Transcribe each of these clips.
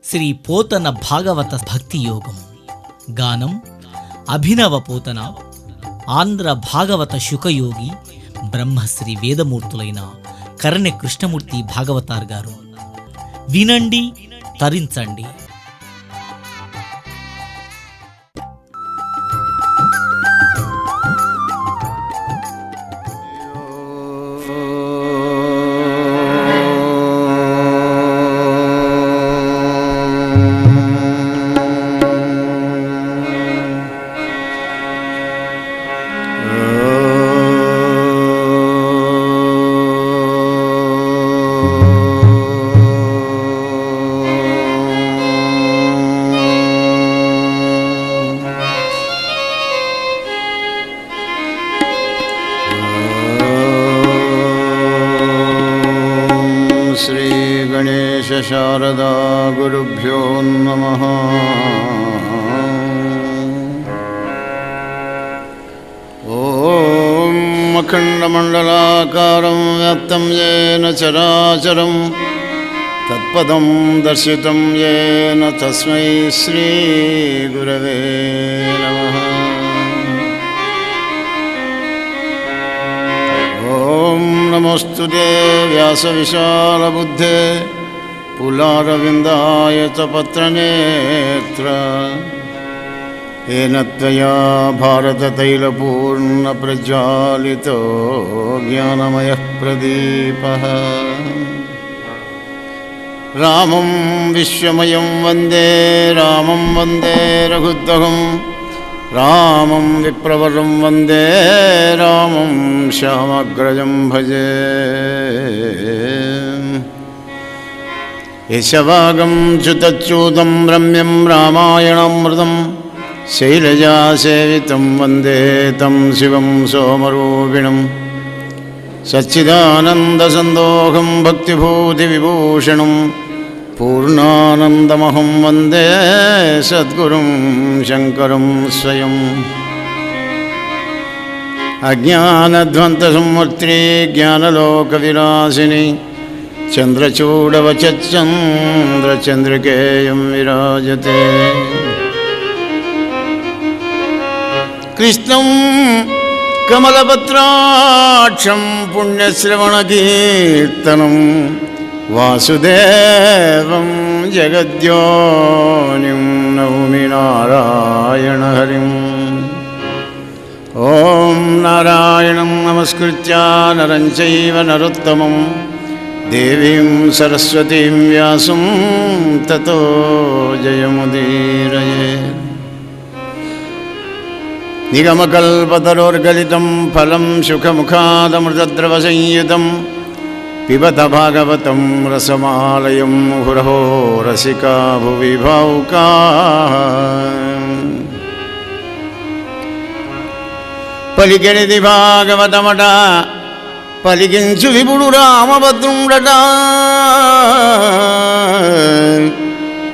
శ్రీ పోతన భాగవత భక్తి యోగం. గానం అభినవ పోతన, ఆంధ్ర భాగవత శుకయోగి బ్రహ్మశ్రీ వేదమూర్తులైన కరణె కృష్ణమూర్తి భాగవతార్ గారు. వినండి, తరించండి. శారదా గురుభ్యో నమః. ఓం అఖండమండలాకారం వ్యాప్తం యేన చరాచరం తత్పదం దర్శితం యేన తస్మై శ్రీ గురవే నమః. ఓం నమోస్తుతే వ్యాస విశాలబుద్ధే పులారవిందాయ చ పత్రనేత్ర. ఏన త్వయా భారతతైలపూర్ణ ప్రజ్వాలితో జ్ఞానమయః ప్రదీపః. రామం విశ్వమయం వందే రామం వందే రఘుత్వహం. రామం విప్రవరం వందే రామం శ్యామగ్రజం భజే. యశవాగం చ్యుతచ్యూతం రమ్యం రామాయణామృతం శైలజాసేవితం వందే తం శివం సోమరూపిణం. సచ్చిదానందసందోహం భక్తిభూతివిభూషణం పూర్ణానందమహం వందే సద్గురుం శంకరం స్వయం. అజ్ఞానధ్వంతసంవర్త్రీ జ్ఞానలోకవిలాసిని చంద్రచూడవచంద్రచంద్రికేయం విరాజతే. కృష్ణం కమలపత్రాక్షం పుణ్యశ్రవణకీర్తనం వాసుదేవం జగద్యోనిం నౌమి నారాయణ హరిం. ఓం నారాయణం నమస్కృత్య నరం చైవ నరోత్తమం దేవీం సరస్వతీం వ్యాసం తతో జయముదీరయేత్. నిగమకల్పతరోర్గలితం ఫలం సుఖముఖాదమృతద్రవసంయుతం పిబత భాగవతం రసమాలయం ముహురహో రసికా భువి భావుకాః. పలికెనిది భాగవతమట పలికించు విపుడు రామభద్రుండట.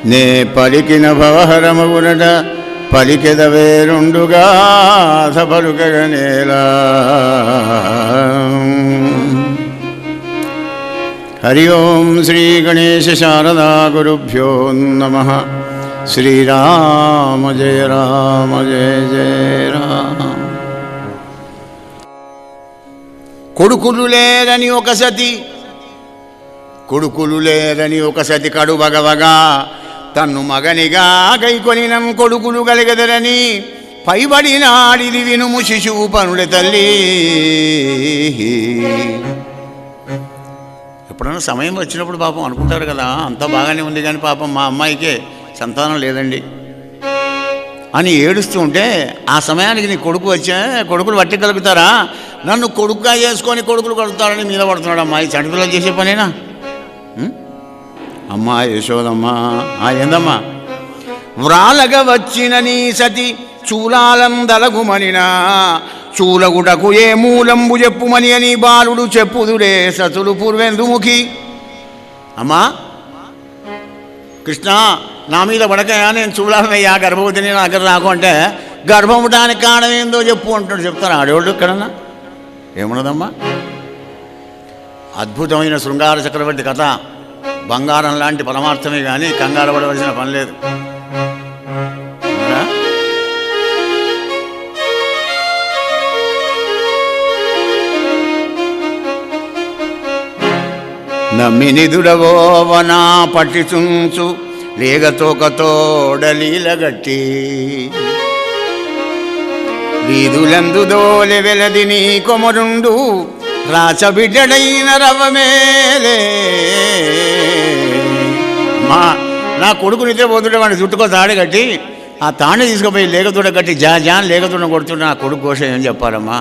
నే పలికిన భవహరమగునట పలికెద వేరుండుగా పలుకగనేలా. హరి ఓం శ్రీ గణేశ శారదా గురుభ్యో నమః. శ్రీరామ జయ రామ జయ జయ రామ. కొడుకులు లేరని ఒక సతి కడు బగవగా తన్ను మగనిగా గైకొనినం కొడుకులు గలిగదరని పైబడినాడిది వినుము శిశువు పనుల తల్లి. ఎప్పుడన్నా సమయం వచ్చినప్పుడు పాపం అనుకుంటారు కదా, అంతా బాగానే ఉంది కానీ పాపం మా అమ్మాయికే సంతానం లేదండి అని ఏడుస్తూ ఉంటే, ఆ సమయానికి నీ కొడుకు వచ్చా కొడుకులు పట్టగలుగుతారా, నన్ను కొడుకుగా చేసుకొని కొడుకులు కడుగుతారని మీద పడుతున్నాడు. అమ్మాయి చంటిపిల్లలు చేసే పనేనా? అమ్మా యశోదమ్మా ఏందమ్మా. వ్రాలగ వచ్చిన నీ సతి చూలాలందలగుమనినా చూలగుటకు ఏ మూలంబు చెప్పుమని అని బాలుడు చెప్పుదురే సతులు పూర్వేందుముఖి. అమ్మా కృష్ణ, నా మీద పడకయా, నేను చూడాలనయ్యా, గర్భవతిని నా దగ్గర రాకు అంటే, గర్భం ఉండడానికి కారణం ఏందో చెప్పు అంటాడు. చెప్తాను ఆడేవాళ్ళు ఎక్కడన్నా ఏమున్నదమ్మా. అద్భుతమైన శృంగార చక్రవర్తి కథ బంగారం లాంటి పరమార్థమే కానీ కంగారు పడవలసిన పని లేదు. నమ్మినిదుడవోవనా పట్టిచుంచు లేగతోకతోడలీలగట్టి వీధులందు దోలె వెలది నీ కొమరుండు రాచబిడ్డడైన రవమేలే. మా నా కొడుకు నిద్రపోతుంటే వాడిని చుట్టుకో తాడు కట్టి ఆ తాణి తీసుకుపోయి లేగతోడ కట్టి జాన్ లేగతోడ కొడుతుంటే నా కొడుకు కోసం ఏం చెప్పారమ్మా?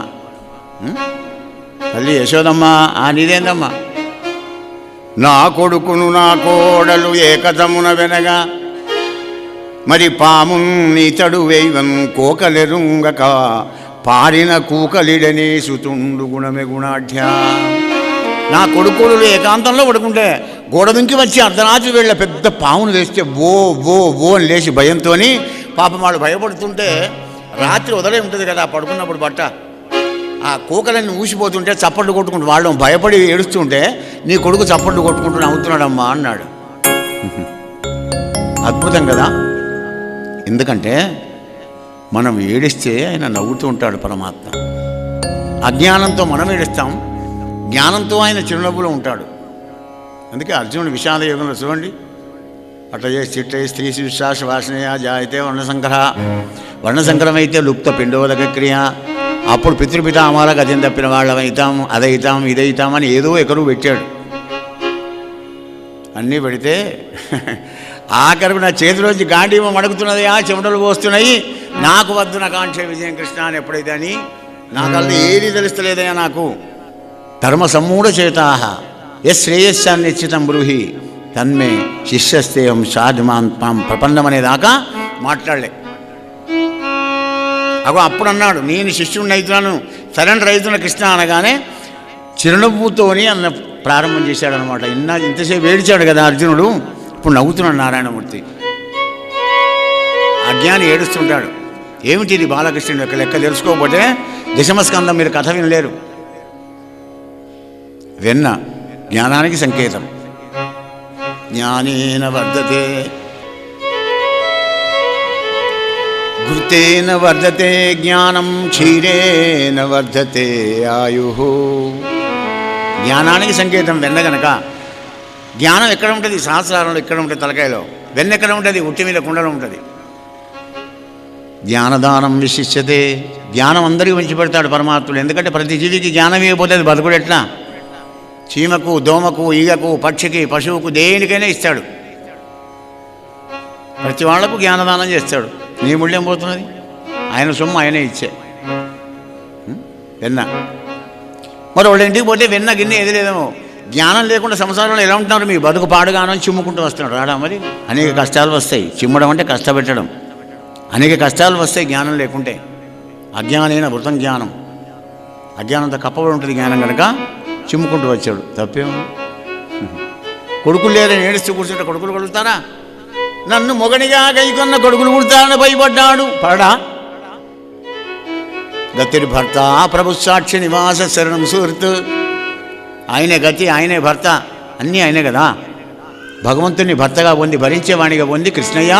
తల్లి యశోదమ్మా, నీదేందమ్మా? నా కొడుకును నా కోడలు ఏకతమున వెనగా మరి పామున్నీతడు వేయవన్ కోకలెరుంగక పారిన కూకలిడనే సుతుండు గుణమే గుణాఢ్య. నా కొడుకులు ఏకాంతంలో పడుకుంటే గోడ దుంకి వచ్చి అర్ధరాత్రి వేళ పెద్ద పామును వేస్తే ఓ ఓ ఓ అని లేచి భయంతో పాపం వాళ్ళు భయపడుతుంటే రాత్రి వదలే ఉంటుంది కదా పడుకున్నప్పుడు బట్ట ఆ కూకలన్నీ ఊసిపోతుంటే చప్పట్లు కొట్టుకుంటూ వాళ్ళు భయపడి ఏడుస్తుంటే నీ కొడుకు చప్పట్లు కొట్టుకుంటూ నవ్వుతున్నాడమ్మా అన్నాడు. అద్భుతం కదా. ఎందుకంటే మనం ఏడిస్తే ఆయన నవ్వుతూ ఉంటాడు పరమాత్మ. అజ్ఞానంతో మనం ఏడుస్తాం, జ్ఞానంతో ఆయన చిరునవ్వులో ఉంటాడు. అందుకే అర్జునుడు విషాద యోగంలో చూడండి, అట్లా చేసి చిట్టే స్త్రీ విశ్వాస వాసనయ జాయితే వర్ణశంకర, వర్ణశంకరమైతే లుప్త పిండోదక క్రియ. అప్పుడు పితృపితామాల గతిని తప్పిన వాళ్ళమైతాం, అదైతాం ఇదైతాం అని ఏదో ఎకరు పెట్టాడు. అన్నీ పెడితే ఆఖరికి నా చేతిలోంచి గాంధీవం అడుగుతున్నది, చెమటలు పోస్తున్నాయి, నాకు వద్దు నా కాంక్ష విజయం కృష్ణ అని ఎప్పుడైతే అని నాకల్లా ఏది తెలుస్తలేదయా నాకు. ధర్మ సమ్మూఢ చేతాహ శ్రేయస్సాన్ని నిశ్చితం బ్రూహి తన్మే శిష్యస్తేయం సాధుమాన్ ప్రపన్నం అనేదాకా మాట్లాడలే. అప్పుడు అన్నాడు, నేను శిష్యుడిని అవుతున్నాను, సరెండర్ అవుతున్న కృష్ణ అనగానే చిరునవ్వుతోని అన్న ప్రారంభం చేశాడనమాట. ఇంతసేపు ఏడిచాడు కదా అర్జునుడు, ఇప్పుడు నవ్వుతున్నాడు నారాయణమూర్తి. అజ్ఞాని ఏడుస్తుంటాడు. ఏమిటి ఇది బాలకృష్ణుడు యొక్క లెక్క తెలుసుకోకపోతే దశమస్కందం మీరు కథ వినలేరు. వెన్న జ్ఞానానికి సంకేతం. జ్ఞానేన వర్ధతే ఘృతేన వర్ధతే జ్ఞానం క్షీరేన వర్ధతే ఆయు. జ్ఞానానికి సంకేతం వెన్న గనక. జ్ఞానం ఎక్కడ ఉంటుంది? సహస్రారంలో ఎక్కడ ఉంటుంది? తలకాయలో. వెన్న ఎక్కడ ఉంటుంది? ఉట్టి మీద కుండలో ఉంటుంది. జ్ఞానదానం విశిష్యతే. జ్ఞానం అందరికీ పంచి పెడతాడు పరమాత్ముడు. ఎందుకంటే ప్రతి జీవికి జ్ఞానం ఇవ్వకపోతే అది బతుకుడు ఎట్లా? చీమకు, దోమకు, ఈగకు, పక్షికి, పశువుకు దేనికైనా ఇస్తాడు. ప్రతి వాళ్లకు జ్ఞానదానం చేస్తాడు. నీ మూల్యం పోతున్నది, ఆయన సొమ్ము ఆయనే ఇచ్చే. వెన్న మరి వాళ్ళ ఇంటికి పోతే వెన్న గిన్నె ఏది లేదేమో. జ్ఞానం లేకుండా సంసారంలో ఎలా ఉంటున్నారు? మీ బతుకు పాడుగానో చిమ్ముకుంటూ వస్తున్నాడు. రాడా మరి? అనేక కష్టాలు వస్తాయి. చిమ్మడం అంటే కష్టపెట్టడం. అనేక కష్టాలు వస్తాయి జ్ఞానం లేకుంటే. అజ్ఞానైన వృతం జ్ఞానం. అజ్ఞానంతో కప్పబడి ఉంటుంది జ్ఞానం కనుక చిమ్ముకుంటూ వచ్చాడు. తప్పేమో. కొడుకులు లేరని ఏడుస్తూ కూర్చుంటే కొడుకులు కొడుతారా? నన్ను మొగనిగా గైకొన్న కొడుకులు పుడతారని భయపడ్డాడు. పడా గతిరి భర్త ప్రభు సాక్షి నివాస శరణం సుహృత్. ఆయనే గతి, ఆయనే భర్త, అన్నీ ఆయనే కదా. భగవంతుని భర్తగా పొంది భరించేవాణిగా పొంది కృష్ణయ్య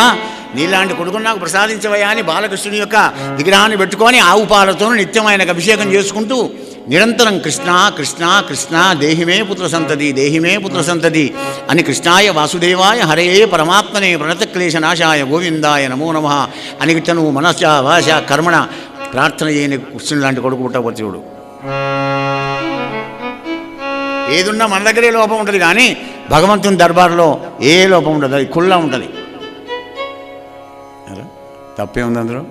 నీలాంటి కొడుకుని నాకు ప్రసాదించవయ్యా అని బాలకృష్ణుని యొక్క విగ్రహాన్ని పెట్టుకొని ఆవు పాలతో నిత్యం ఆయనకు అభిషేకం చేసుకుంటూ నిరంతరం కృష్ణ కృష్ణ కృష్ణ దేహిమే పుత్ర సంతతి దేహిమే పుత్ర సంతతి అని కృష్ణాయ వాసుదేవాయ హరయే పరమాత్మనే ప్రణతక్లేశ నాశాయ గోవిందాయ నమో నమః అని గిట్ట నువ్వు మనస్స వాచ కర్మణ ప్రార్థన చేయని కృష్ణుని లాంటి కొడుకు పుట్టవచ్చుడు. ఏదున్నా మన దగ్గరే లోపం ఉంటుంది కానీ భగవంతుని దర్బార్లో ఏ లోపం ఉండదు. అది కుళ్ళ ఉంటుంది. తప్పే ఉంది అందులో.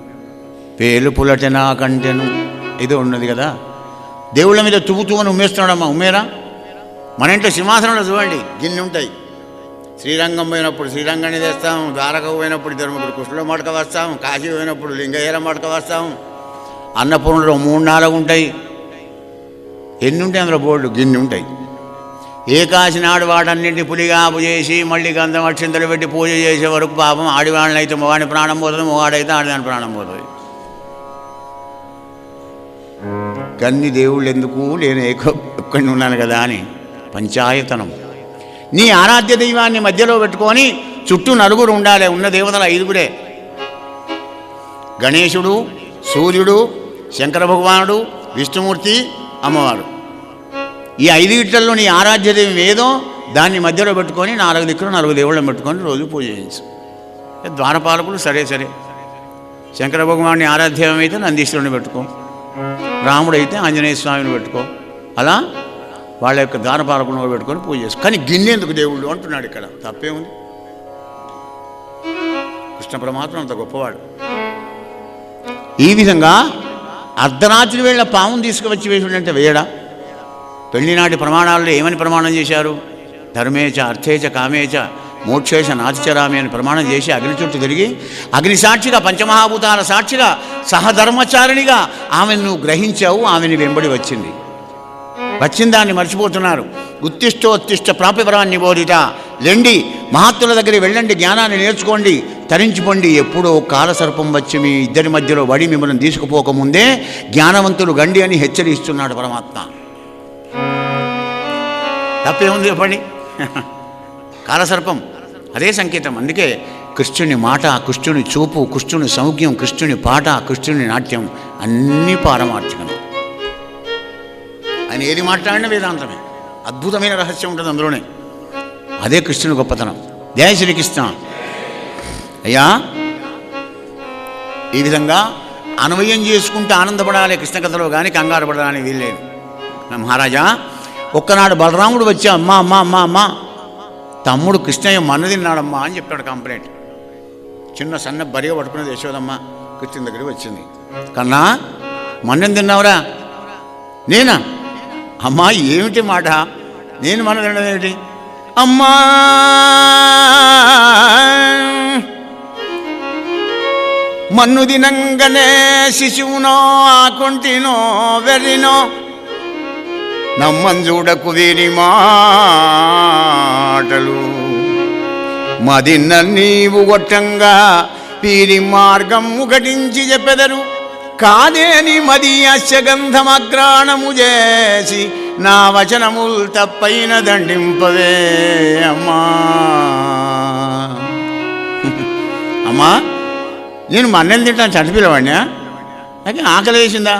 పేలు పులటెనా కంటెను ఏదో ఉన్నది కదా. దేవుళ్ళ మీద తువ్వుతూ అని ఉమ్మేస్తున్నాడమ్మా. ఉమ్మేరా? మన ఇంట్లో సింహాసనంలో చూడండి గిన్నె ఉంటాయి. శ్రీరంగం పోయినప్పుడు శ్రీరంగాన్ని తెస్తాం, ద్వారక పోయినప్పుడు ధర్మపురి కృష్ణుల మడక వస్తాం, కాశీ పోయినప్పుడు లింగయ్యల మడక వస్తాం. అన్నపూర్ణలో 3-4 ఉంటాయి. ఎన్ని ఉంటాయి అందులో? బోర్డు గిన్నె ఉంటాయి. ఏకాశి నాడు వాటన్నింటినీ పులిగాపు చేసి మళ్ళీ గంధం అక్షింతలు పెట్టి పూజ చేసే వరకు పాపం ఆడివాళ్ళనైతే మొగాడి ప్రాణం పోతుంది, మొగాడైతే ఆడిదాని ప్రాణం పోతుంది. కన్ని దేవుళ్ళు ఎందుకు నేను ఒక్కడిని ఉన్నాను కదా అని పంచాయతనం. నీ ఆరాధ్య దైవాన్ని మధ్యలో పెట్టుకొని చుట్టూ నలుగురు ఉండాలి. ఉన్న దేవతలు 5గురే: గణేశుడు, సూర్యుడు, శంకర భగవానుడు, విష్ణుమూర్తి, అమ్మవారు. ఈ 5 గిట్లలో నీ ఆరాధ్య దైవం ఏదో దాన్ని మధ్యలో పెట్టుకొని 4 దిక్కులు 4 దేవుళ్ళని పెట్టుకొని రోజు పూజ చేయించు. ద్వారపాలకులు సరే శంకర భగవాన్ని ఆరాధ్యం అయితే నందీశ్వరుని పెట్టుకో, రాముడైతే ఆంజనేయ స్వామిని పెట్టుకో. అలా వాళ్ళ యొక్క ద్వారపాలకులను పెట్టుకొని పూజ చేసుకో. కానీ గిన్నెందుకు దేవుళ్ళు అంటున్నాడు ఇక్కడ. తప్పేముంది? కృష్ణ పరమాత్మ అంత గొప్పవాడు. ఈ విధంగా అర్ధరాత్రి వేళ పామును తీసుకువచ్చి వేసుడంటే వేయడా? పెళ్లినాటి ప్రమాణాల్లో ఏమని ప్రమాణం చేశారు? ధర్మేచ అర్థేచ కామేచ మోక్షేశ నాతిచరామి అని ప్రమాణం చేసి అగ్ని చుట్టూ తిరిగి అగ్ని సాక్షిగా పంచమహాభూతాల సాక్షిగా సహధర్మచారిణిగా ఆమెను నువ్వు గ్రహించావు. ఆమెను వెంబడి వచ్చింది దాన్ని మర్చిపోతున్నారు. ఉత్తిష్టోత్తిష్ట ప్రాప్యపరాన్ని బోధిత. లెండి, మహాత్ముల దగ్గరికి వెళ్ళండి, జ్ఞానాన్ని నేర్చుకోండి, తరించుకోండి. ఎప్పుడో కాలసర్పం వచ్చి మీ ఇద్దరి మధ్యలో వడి మిమ్మల్ని తీసుకుపోకముందే జ్ఞానవంతులు గండి అని హెచ్చరిస్తున్నాడు పరమాత్మ. తప్పేముంది చెప్పండి? కాలసర్పం అదే సంకేతం. అందుకే కృష్ణుని మాట, కృష్ణుని చూపు, కృష్ణుని సౌజ్ఞం, కృష్ణుని పాట, కృష్ణుని నాట్యం అన్నీ పారమార్థికం. ఆయన ఏది మాట్లాడినా వేదాంతమే. అద్భుతమైన రహస్యం ఉంటుంది అందులోనే. అదే కృష్ణుని గొప్పతనం. జయ శ్రీకృష్ణ. అయ్యా, ఈ విధంగా అన్వయం చేసుకుంటూ ఆనందపడాలి కృష్ణ కథలో, కానీ కంగారు పడడానికి వీల్లేదు. మహారాజా, ఒక్కనాడు బలరాముడు వచ్చి అమ్మా అమ్మా అమ్మా అమ్మా తమ్ముడు కృష్ణయ్య మన్ను తిన్నాడమ్మా అని చెప్పాడు కంప్లైంట్. చిన్న సన్న బరిగా పట్టుకున్నది యశోదమ్మ కృష్ణ దగ్గరికి వచ్చింది. కన్నా, మన్నెం తిన్నావురా? నేనా? అమ్మా ఏమిటి మాట? నేను మన్ను తినడం ఏమిటి? అమ్మా మన్ను తినంగానే శిశువునో ఆకుంటినో వెర్రినో నమ్మంజూడకు వీరి మాటలు మదిన్న నీవు గొట్టంగా వీరి మార్గము ఘటించి చెప్పెదరు. కాదేని మది అశ్యగంధమగ్రాణము చేసి నా వచనముల్ తప్పైన దండింపవే అమ్మా. అమ్మా, నేను మన్నెలు తింటాను చంటిపిల్లవాడినా? నాకు ఆకలి వేసిందా?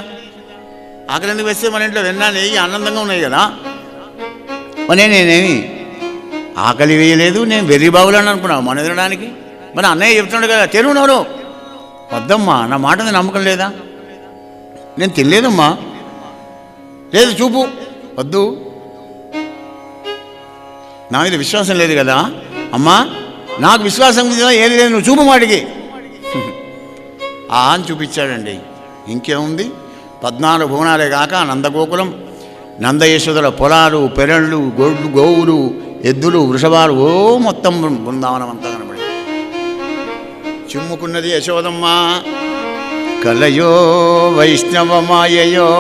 ఆకలి ఎందుకు వేస్తే మన ఇంట్లో వెన్నా నెయ్యి ఆనందంగా ఉన్నాయి కదా. మరి నేనేమి ఆకలి వేయలేదు, నేను వెర్రి బాగులేను అనుకున్నావు మన తినడానికి. మరి అన్నయ్య చెప్తున్నాడు కదా, తినున్నారు. వద్దమ్మా, నా మాట మీద నమ్మకం లేదా? నేను తినలేదమ్మా. లేదు, చూపు. వద్దు, నా మీద విశ్వాసం లేదు కదా. అమ్మా, నాకు విశ్వాసం ఏది లేదు, నువ్వు చూపు మాటికి అని చూపించాడండి. ఇంకేముంది? 14 భువనాలే కాక నందగోకులం, నందయశోదల పొలాలు, పెరళ్ళు, గొడ్లు, గోవులు, ఎద్దులు, వృషభాలు, ఓ మొత్తం బృందావనం అంతా కనబడి చిమ్ముకున్నది యశోదమ్మ. కలయో వైష్ణవమాయయో,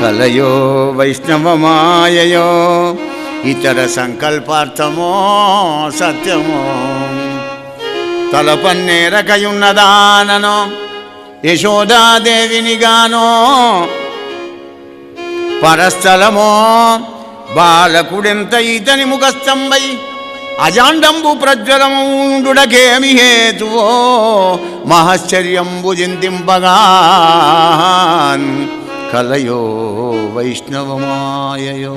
కలయో వైష్ణవమాయయో, ఇతర సంకల్పార్థమో సత్యమో, తలపన్నేరకయున్నదాననో యశోదాదేవినిగానో, పరస్థలమో బాలకుడెంత ఇతని ముఖస్తంభై అజాండంబు ప్రజ్వలముండుడకేమి హేతువో మహశ్చర్యంబు చింతింపగాన్. కలయో వైష్ణవమాయయో,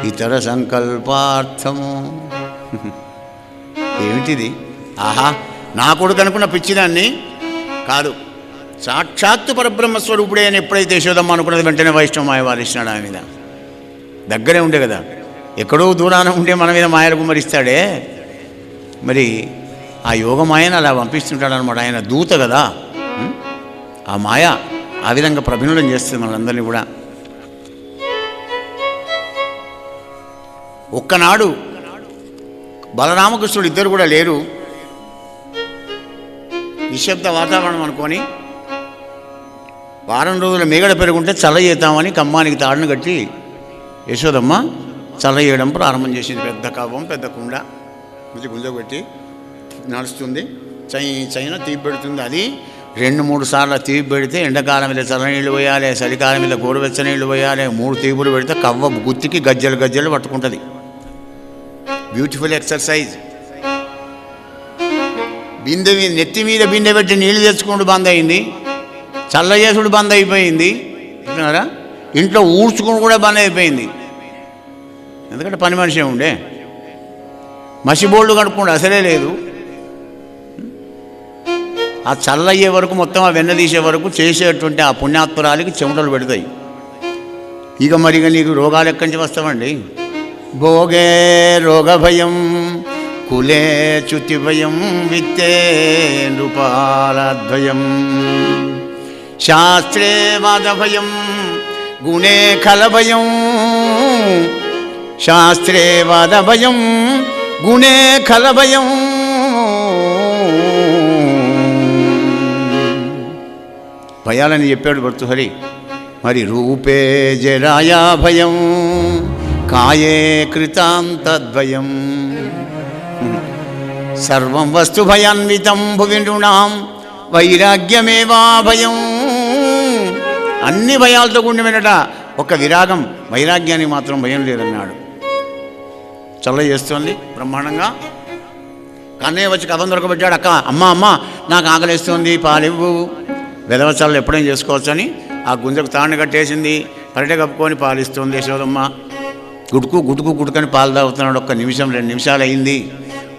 ఇతర సంకల్పార్థము. ఏమిటిది? ఆహా, నా కొడుకు అనుకున్న పిచ్చిదాన్ని కాదు, సాక్షాత్తు పరబ్రహ్మస్వరూపుడే అని ఎప్పుడైతే యశోదమ్మ అనుకున్నది వెంటనే వైష్ణవమాయ వారిస్తున్నాడు ఆమె మీద. దగ్గరే ఉండే కదా, ఎక్కడో దూరాన ఉంటే మన మీద మాయలు కుమ్మరిస్తాడే. మరి ఆ యోగమాయను అలా పంపిస్తుంటాడు అనమాట. ఆయన దూత కదా, ఆ మాయ ఆ విధంగా ప్రభిన్నం చేస్తుంది మనందరినీ కూడా. ఒక్కనాడు బలరామకృష్ణుడు ఇద్దరు కూడా లేరు. నిశ్శబ్ద వాతావరణం అనుకొని వారం రోజుల మేగడ పెరుగుంటే చల్ల చేద్దామని కమ్మానికి తాడును కట్టి యశోదమ్మ చల్ల చేయడం ప్రారంభం చేసింది. పెద్ద కవ్వం, పెద్ద కుండ మంచి గుంజ పెట్టి నడుస్తుంది. చైన తీపి పెడుతుంది. అది 2-3 సార్లు తీపి పెడితే ఎండాకాలం మీద చల్లనీళ్ళు పోయాలి, చలికాలం మీద గోరువెచ్చని నీళ్ళు పోయాలి. 3 తీపులు పెడితే కవ్వ గుత్తికి గజ్జలు గజ్జలు పట్టుకుంటుంది. Beautiful exercise. నెత్తి మీద బిందె పెట్టి నీళ్ళు తెచ్చుకుంటూ బంద్ అయింది, చల్ల చేసుడు బంద్ అయిపోయింది. ఇంట్లో ఊడ్చుకుని కూడా బంద్ అయిపోయింది. ఎందుకంటే పని మనిషి ఉండే మసిబోళ్ళు కడుక్కుండా అసలే లేదు. ఆ చల్లయ్యే వరకు మొత్తం ఆ వెన్న తీసే వరకు చేసేటువంటి ఆ పుణ్యాత్పురాలకి చెమటలు పెడతాయి. ఇక మరిగా నీకు రోగాలు ఎక్కడి నుంచి వస్తామండి? భోగే రోగ భయం కులే చ్యుతి భయం విత్తే నృపాలద్వయం శాస్త్రే వాద భయం గుణే ఖలభయం శాస్త్రే వాద భయం గుణే ఖలభయం భయాలని చెప్పాడు భర్తృహరి. మరి రూపే జరాయా భయం కాయే కృతాంతద్వయం సర్వం వస్తు భయాన్వితం భువి నృణాం వైరాగ్యమేవా భయం. అన్ని భయాలతో కూడినట ఒక విరాగం, వైరాగ్యానికి మాత్రం భయం లేదన్నాడు. చల్ల చేస్తోంది బ్రహ్మాండంగా. కన్నయ్య వచ్చి కథం దొరకబెట్టాడు. అమ్మ నాకు ఆకలిస్తుంది, పాలివ్వు. వెదవచల్లు ఎప్పుడైనా చేసుకోవచ్చని ఆ గుంజకు తాణ్ణి కట్టేసింది. పరిటె కప్పుకొని పాలిస్తుంది యశోదమ్మ. గుటుకని పాలు తాగుతున్నాడు. 1 నిమిషం 2 నిమిషాలు అయింది.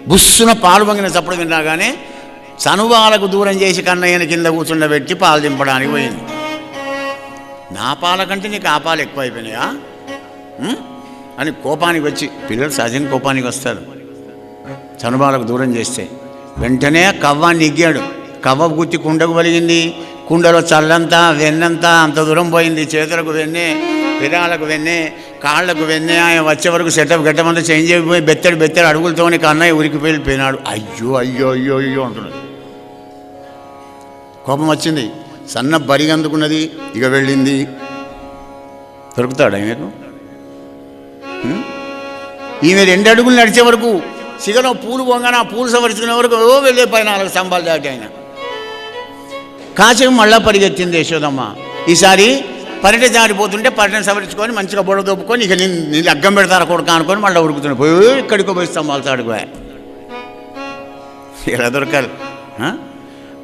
బుస్సున పాలు పొంగిన చప్పుడు వినగానే సనువాలకు దూరం చేసి కన్నయ్యని కింద కూర్చుండబెట్టి పాలు దింపడానికి పోయింది. నా పాల కంటే నీకు ఆ పాలు ఎక్కువ అయిపోయినాయా అని కోపానికి వచ్చి, పిల్లలు సహజంగా కోపానికి వస్తారు, చనుబాలకు దూరం చేస్తే వెంటనే కవ్వాన్ని ఇగ్గాడు. కవ్వ గుత్తి కుండకు పలిగింది. కుండలో చల్లంతా వెన్నంతా అంత దూరం పోయింది. చేతులకు వెన్నే, విరాలకు వెన్నే, కాళ్లకు వెన్నే. ఆయన వచ్చే వరకు సెటప్ గట్టమంతా చేంజ్ అయిపోయి బెత్తడి అడుగులతోని కన్నయ్య ఉరికి వెళ్ళిపోయినాడు. అయ్యో అయ్యో అయ్యో అయ్యో అంటున్నాడు. కోపం వచ్చింది. సన్న బరిగందుకున్నది. ఇక వెళ్ళింది. దొరుకుతాడు ఈమెకు? ఈమె 2 అడుగులు నడిచే వరకు సిగలో పూలు పోగానే ఆ పూలు సవరించుకునే వరకు వెళ్ళే 4 స్తంభాలు దాటి ఆయన కాసేపు మళ్ళా పరిగెత్తింది యశోదమ్మ. ఈసారి పరిటె జారిపోతుంటే పరిటెను సవరించుకొని మంచిగా బొడ దొప్పుకొని ఇక నేను అగ్గం పెడతారా కొడుకు అనుకొని మళ్ళీ ఉరుకుతున్నాడు. పోయి ఇక్కడికో పోయి స్తంభాలు తాడుకోయా. ఇలా దొరకాలి.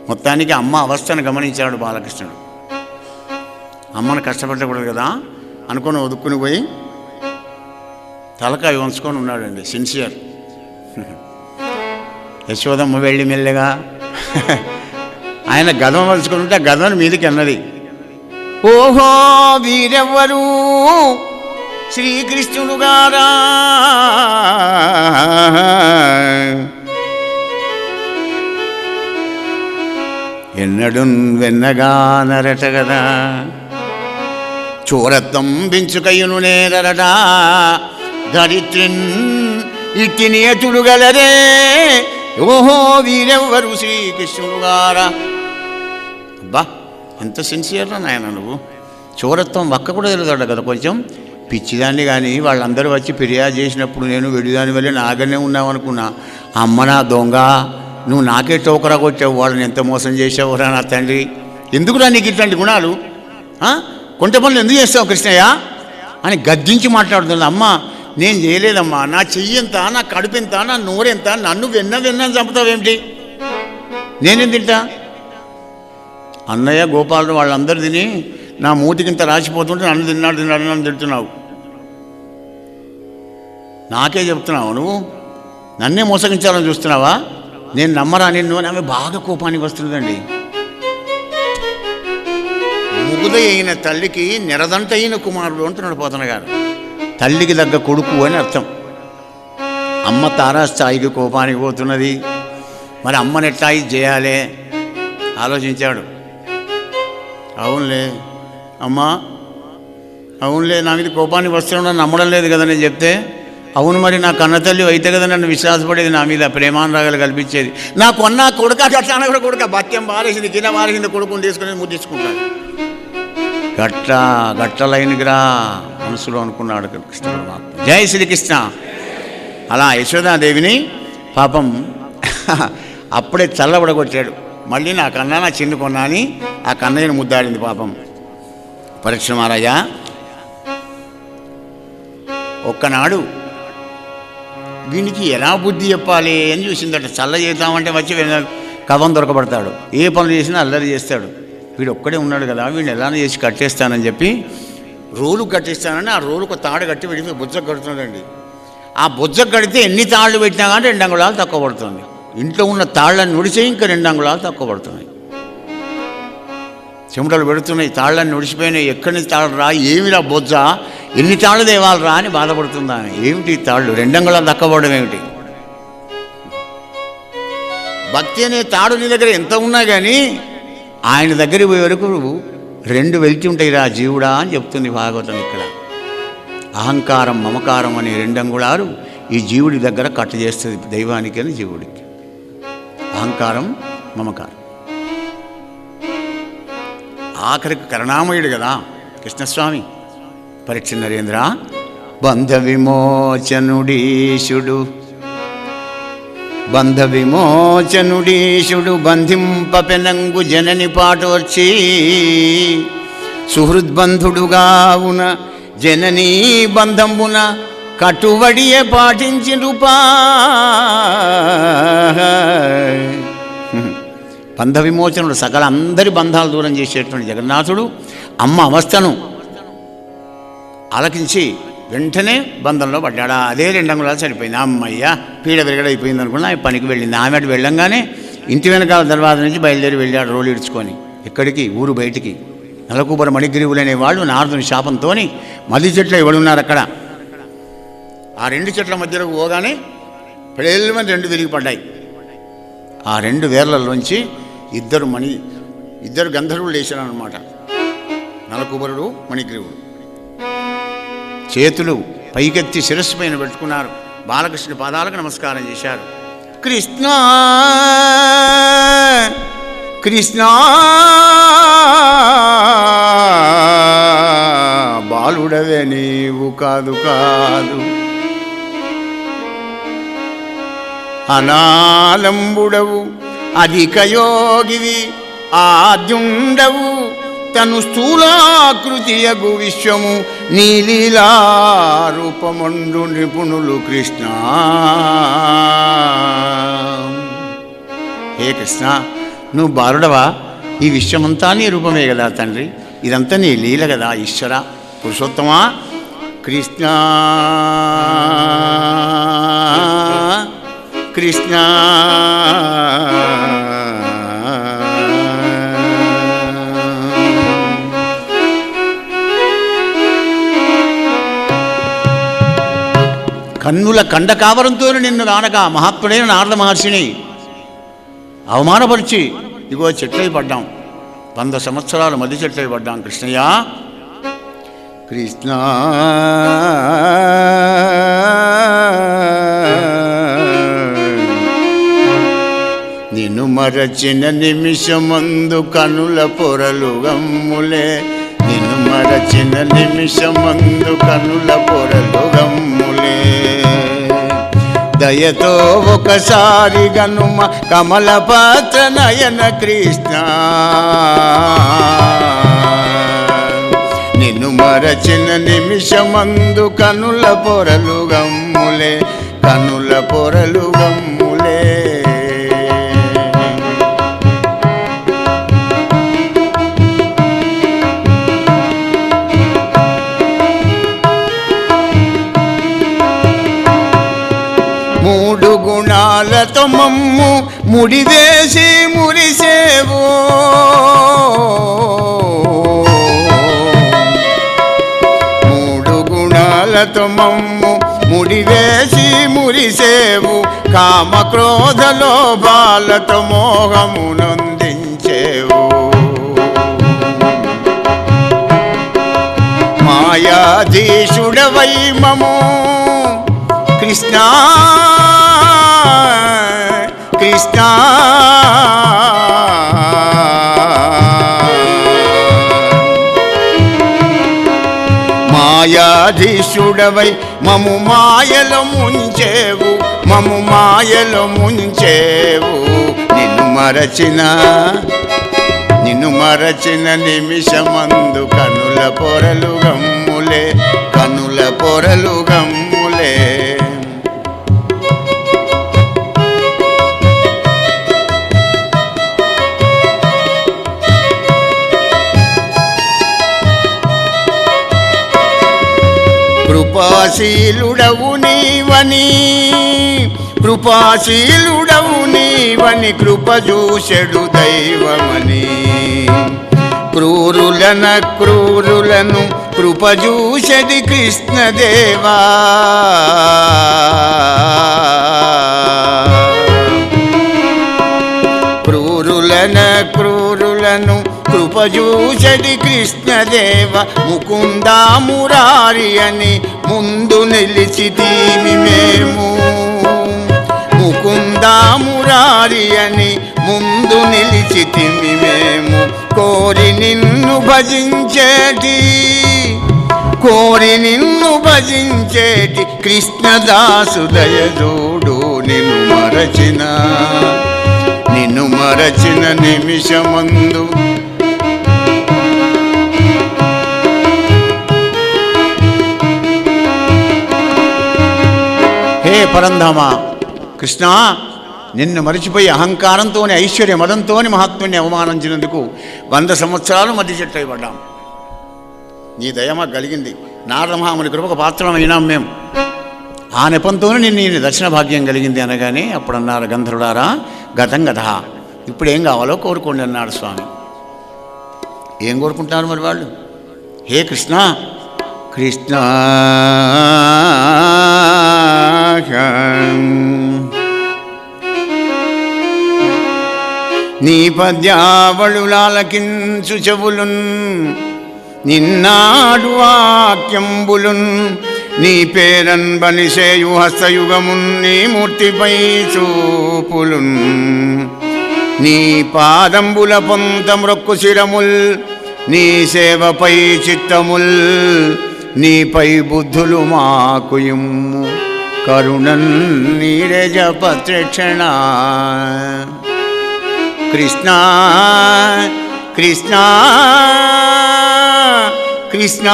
మొత్తానికి అమ్మ అవస్థను గమనించాడు బాలకృష్ణుడు. అమ్మను కష్టపెట్టకూడదు కదా అనుకొని ఒదుక్కుని పోయి తలకాయ వంచుకొని ఉన్నాడండి. సిన్సియర్. యశోదమ్మ వెళ్ళి మెల్లగా ఆయన గదం వలుచుకొని ఉంటే ఆ గదం మీదకి అన్నది. ఓహో వీరెవ్వరు శ్రీకృష్ణుడు గారా, ఎన్నడు వెన్నగా నరట గదా, చోరత్వం బించుకయును నేరట, ధరిత్రిన్ ఇట్టి నియతులు గలరే. ఓహో వీరెవ్వరు శ్రీకృష్ణుడు గారా. అబ్బా ఎంత సిన్సియర్రా నాయన నువ్వు. చోరత్వం ఒక్క కూడా తెలుదాడు కదా కొంచెం పిచ్చిదాన్ని. కానీ వాళ్ళందరూ వచ్చి ఫిర్యాదు చేసినప్పుడు నేను వెడిదాని వల్లే నాగనే ఉన్నావనుకున్నా. అమ్మ నా దొంగ, నువ్వు నాకే టోకరా కొట్టావు, వాళ్ళని ఎంత మోసం చేసావురా నా తండ్రి. ఎందుకురా నీకు ఇట్లాంటి గుణాలు? కొంత పనులు ఎందుకు చేస్తావు కృష్ణయ్య అని గద్దించి మాట్లాడుతుంది. అమ్మ నేను చేయలేదమ్మా, నా చెయ్యంత, నా కడుపెంత, నా నోరెంత, నన్ను వెన్న చంపుతావేమిటి? నేనేం తింటా? అన్నయ్య గోపాలుడు వాళ్ళందరూ తిని నా మూతికింత రాసిపోతుంటే నన్ను తిన్నాడు నన్ను తింటున్నావు. నాకే చెప్తున్నావు నువ్వు, నన్నే మోసగించాలని చూస్తున్నావా? నేను నమ్మరా నిన్ను అని ఆమె బాగా కోపానికి వస్తుందండి. ముగుద అయిన తల్లికి నిరదంట అయిన కుమారుడు అంటున్నాడు పోతన గారు. తల్లికి దగ్గ కొడుకు అని అర్థం. అమ్మ తారాస్థాయికి కోపానికి పోతున్నది. మరి అమ్మని ఎట్లా చేయాలి ఆలోచించాడు. అవునులే అమ్మా, అవునులే నా మీద కోపానికి వస్తున్నా నమ్మడం లేదు కదా నేను చెప్తే. అవును మరి నా కన్న తల్లి అయితే కదా నన్ను విశ్వాసపడేది, నా మీద ప్రేమానురాగాలు కల్పించేది. నా కొన్న కొడుక అట్లా కూడా కొడుక భత్యం బారేసింది, కింద బారేసింది, కొడుకుని తీసుకుని ముద్దించుకుంటాడు. గట్టలైనగిరా మనసులో అనుకున్నాడు కృష్ణ పరమాత్మ. జై శ్రీకృష్ణ. అలా యశోదాదేవిని పాపం అప్పుడే చల్లబడగొట్టాడు. మళ్ళీ నా కన్నా నా చిన్ను కొన్నా అని ఆ కన్నయ్యను ముద్దాడింది పాపం. పరీక్ష మహారాజా ఒక్కనాడు వీనికి ఎలా బుద్ధి చెప్పాలి అని చూసిందట. చల్ల చేద్దామంటే వచ్చి కవం దొరకబడతాడు, ఏ పనులు చేసినా అల్లరి చేస్తాడు. వీడు ఒక్కడే ఉన్నాడు కదా, వీడిని ఎలానే చేసి కట్టేస్తానని చెప్పి రోలు కట్టేస్తానని ఆ రోలుకు తాడు కట్టి వీడికి బుజ్జకు కడుతున్నాడండి. ఆ బుజ్జకు కడితే ఎన్ని తాళ్ళు పెట్టినా కానీ 2 అంగుళాలు తక్కువ పడుతుంది. ఇంట్లో ఉన్న తాళ్ళని నుడిచే ఇంకా 2 అంగుళాలు తక్కువ పడుతున్నాయి. చెమటలు పెడుతున్నాయి, తాళ్ళని నుడిచిపోయినాయి. ఎక్కడి నుంచి తాళ్ళు రా, ఏమిరా బొజ్జ, ఎన్ని తాళ్ళు తేవాలరా అని బాధపడుతుందా. ఏమిటి తాళ్ళు 2 అంగుళాలు తక్కువ పడడం ఏమిటి? భక్తి అనే తాడు నీ దగ్గర ఎంత ఉన్నా కానీ ఆయన దగ్గరికి పోయే వరకు 2 వెళ్తూ ఉంటాయిరా జీవుడా అని చెప్తుంది భాగవతం. ఇక్కడ అహంకారం మమకారం అనే 2 అంగుళాలు ఈ జీవుడి దగ్గర కట్ట చేస్తుంది, దైవానికి అని జీవుడికి. అహంకారం మమకారం. ఆఖరికి కరుణామయుడు కదా కృష్ణస్వామి. పరీక్ష నరేంద్ర బంధ విమోచనుడీశుడు, బంధ విమోచనుడీశుడు బంధింపపెనంగు జనని పాటోర్చి సుహృద్బంధుడుగావున జననీ బంధంబున కటువడియే పాటించి రూపా. బంధ విమోచనుడు, సకల అందరి బంధాలు దూరం చేసేటువంటి జగన్నాథుడు అమ్మ అవస్థను ఆలకించి వెంటనే బంధంలో పడ్డాడా. అదే 2 అంగుళాలు సరిపోయింది. అమ్మయ్య పీడ విరగడైపోయింది అనుకున్నా పనికి వెళ్ళింది. ఆమె వెళ్ళంగానే ఇంటి వెనకాల దర్వాజ నుంచి బయలుదేరి వెళ్ళాడు రోలు ఇడ్చుకొని. ఎక్కడికి? ఊరు బయటికి. నలకూబర మణిగ్రీవులనే వాళ్ళు నారదుని శాపంతో మల్లి చెట్లు ఎవడున్నారు అక్కడ. ఆ 2 చెట్ల మధ్యలో పోగానే పెళ్ళమని 2 విరిగి పడ్డాయి. ఆ 2 వేర్లలోంచి ఇద్దరు గంధర్వులు లేచారనమాట. నలకూబరుడు మణిగ్రీవుడు. చేతులు పైకెత్తి శిరస్సు పైన పెట్టుకున్నారు. బాలకృష్ణ పాదాలకు నమస్కారం చేశారు. కృష్ణ కృష్ణ బాలుడవే నీవు కాదు కాదు, అనాలంబుడవు అధిక యోగివి ఆద్యుండవు, తను స్థూలాకృతియగు విశ్వము నీలీలారూపమండు నిపుణులు కృష్ణ. హే కృష్ణ, నువ్వు బాలుడవా? ఈ విశ్వమంతా నీ రూపమే కదా తండ్రి, ఇదంతా నీ లీల కదా ఈశ్వర పురుషోత్తమా. కృష్ణ కృష్ణ కన్నుల కండకావరంతో నిన్ను కానక మహాత్ముడైన నారద మహర్షిని అవమానపరిచి ఇగో చెట్లై పడ్డాం. 100 సంవత్సరాలు మధ్య చెట్లై పడ్డాం కృష్ణయ్య. కృష్ణ నిన్ను మరచిన నిమిషమందు కనుల పొరలు గమ్ములే, నిన్ను మరచిన నిమిషమందు కనుల పొరలు గమ్ములే, దయతో ఒకసారి గనుమ కమలపాత్ర నయన కృష్ణ. నిన్ను మరచిన నిమిషమందు కనుల పొరలు గమ్ములే, కనుల పొరలు గమ్ములే. మూడు గుణాలతో మమ్ము ముడివేసి మురిసేవో, మూడు గుణాలతో మమ్ము ముడివేసి మురిసేవు, కామ క్రోధ లోభాలతో మోహమునందించేవు, మాయాధీశుడవై మము కృష్ణ కృష్ణ. మాయాధీశుడవై మము మాయలో ముంచేవు, మము మాయలో ముంచేవు, నిన్ను మరచిన నిమిషమందు కనుల పొరలు గమ్ములే కనుల పొరలు గమ్ములే. కృపాశీలుడవు నీవని కృప చూసెడు దైవమని క్రూరులను కృప చూసెడి కృష్ణదేవా. క్రూరులను కృప చూసెడి కృష్ణదేవ. ముకుందా మురారి అని ముందు నిలిచితీమి మేము. ముకుందా మురారి అని ముందు నిలిచితిమి మేము. కోరి నిన్ను భజించేటి కృష్ణదాసు దయజోడు. నిన్ను మరచిన నిమిషమందు హే పరంధామ కృష్ణ, నిన్ను మరిచిపోయి అహంకారంతోని ఐశ్వర్య మదంతోని మహాత్ముని అవమానించినందుకు 100 సంవత్సరాలు మధ్య చెట్టు అయిపడ్డాం. నీ దయ మాకు కలిగింది. నారద మహాముని కృపకు పాత్రమైనాం మేము. ఆ నెపంతోనే నిన్ను దర్శన భాగ్యం కలిగింది అనగానే అప్పుడు అన్నారు గంధర్వులారా, గతం గత, ఇప్పుడేం కావాలో కోరుకోండి అన్నాడు స్వామి. ఏం కోరుకుంటున్నారు మరి వాళ్ళు? హే కృష్ణ, కృష్ణ నీ పద్యావళులాలకించు చెవులున్ నిన్నాడు వాక్యంబులున్ నీ పేరన్ బనిసేయు హస్తయుగమున్ నీ మూర్తిపై చూపులున్ నీ పాదంబుల పొంత మ్రొక్కు శిరముల్ నీ సేవపై చిత్తముల్ నీపై బుద్ధులు మాకు ఇమ్ము కరుణన్ నీరజ పత్రక్షణ. కృష్ణ కృష్ణ కృష్ణ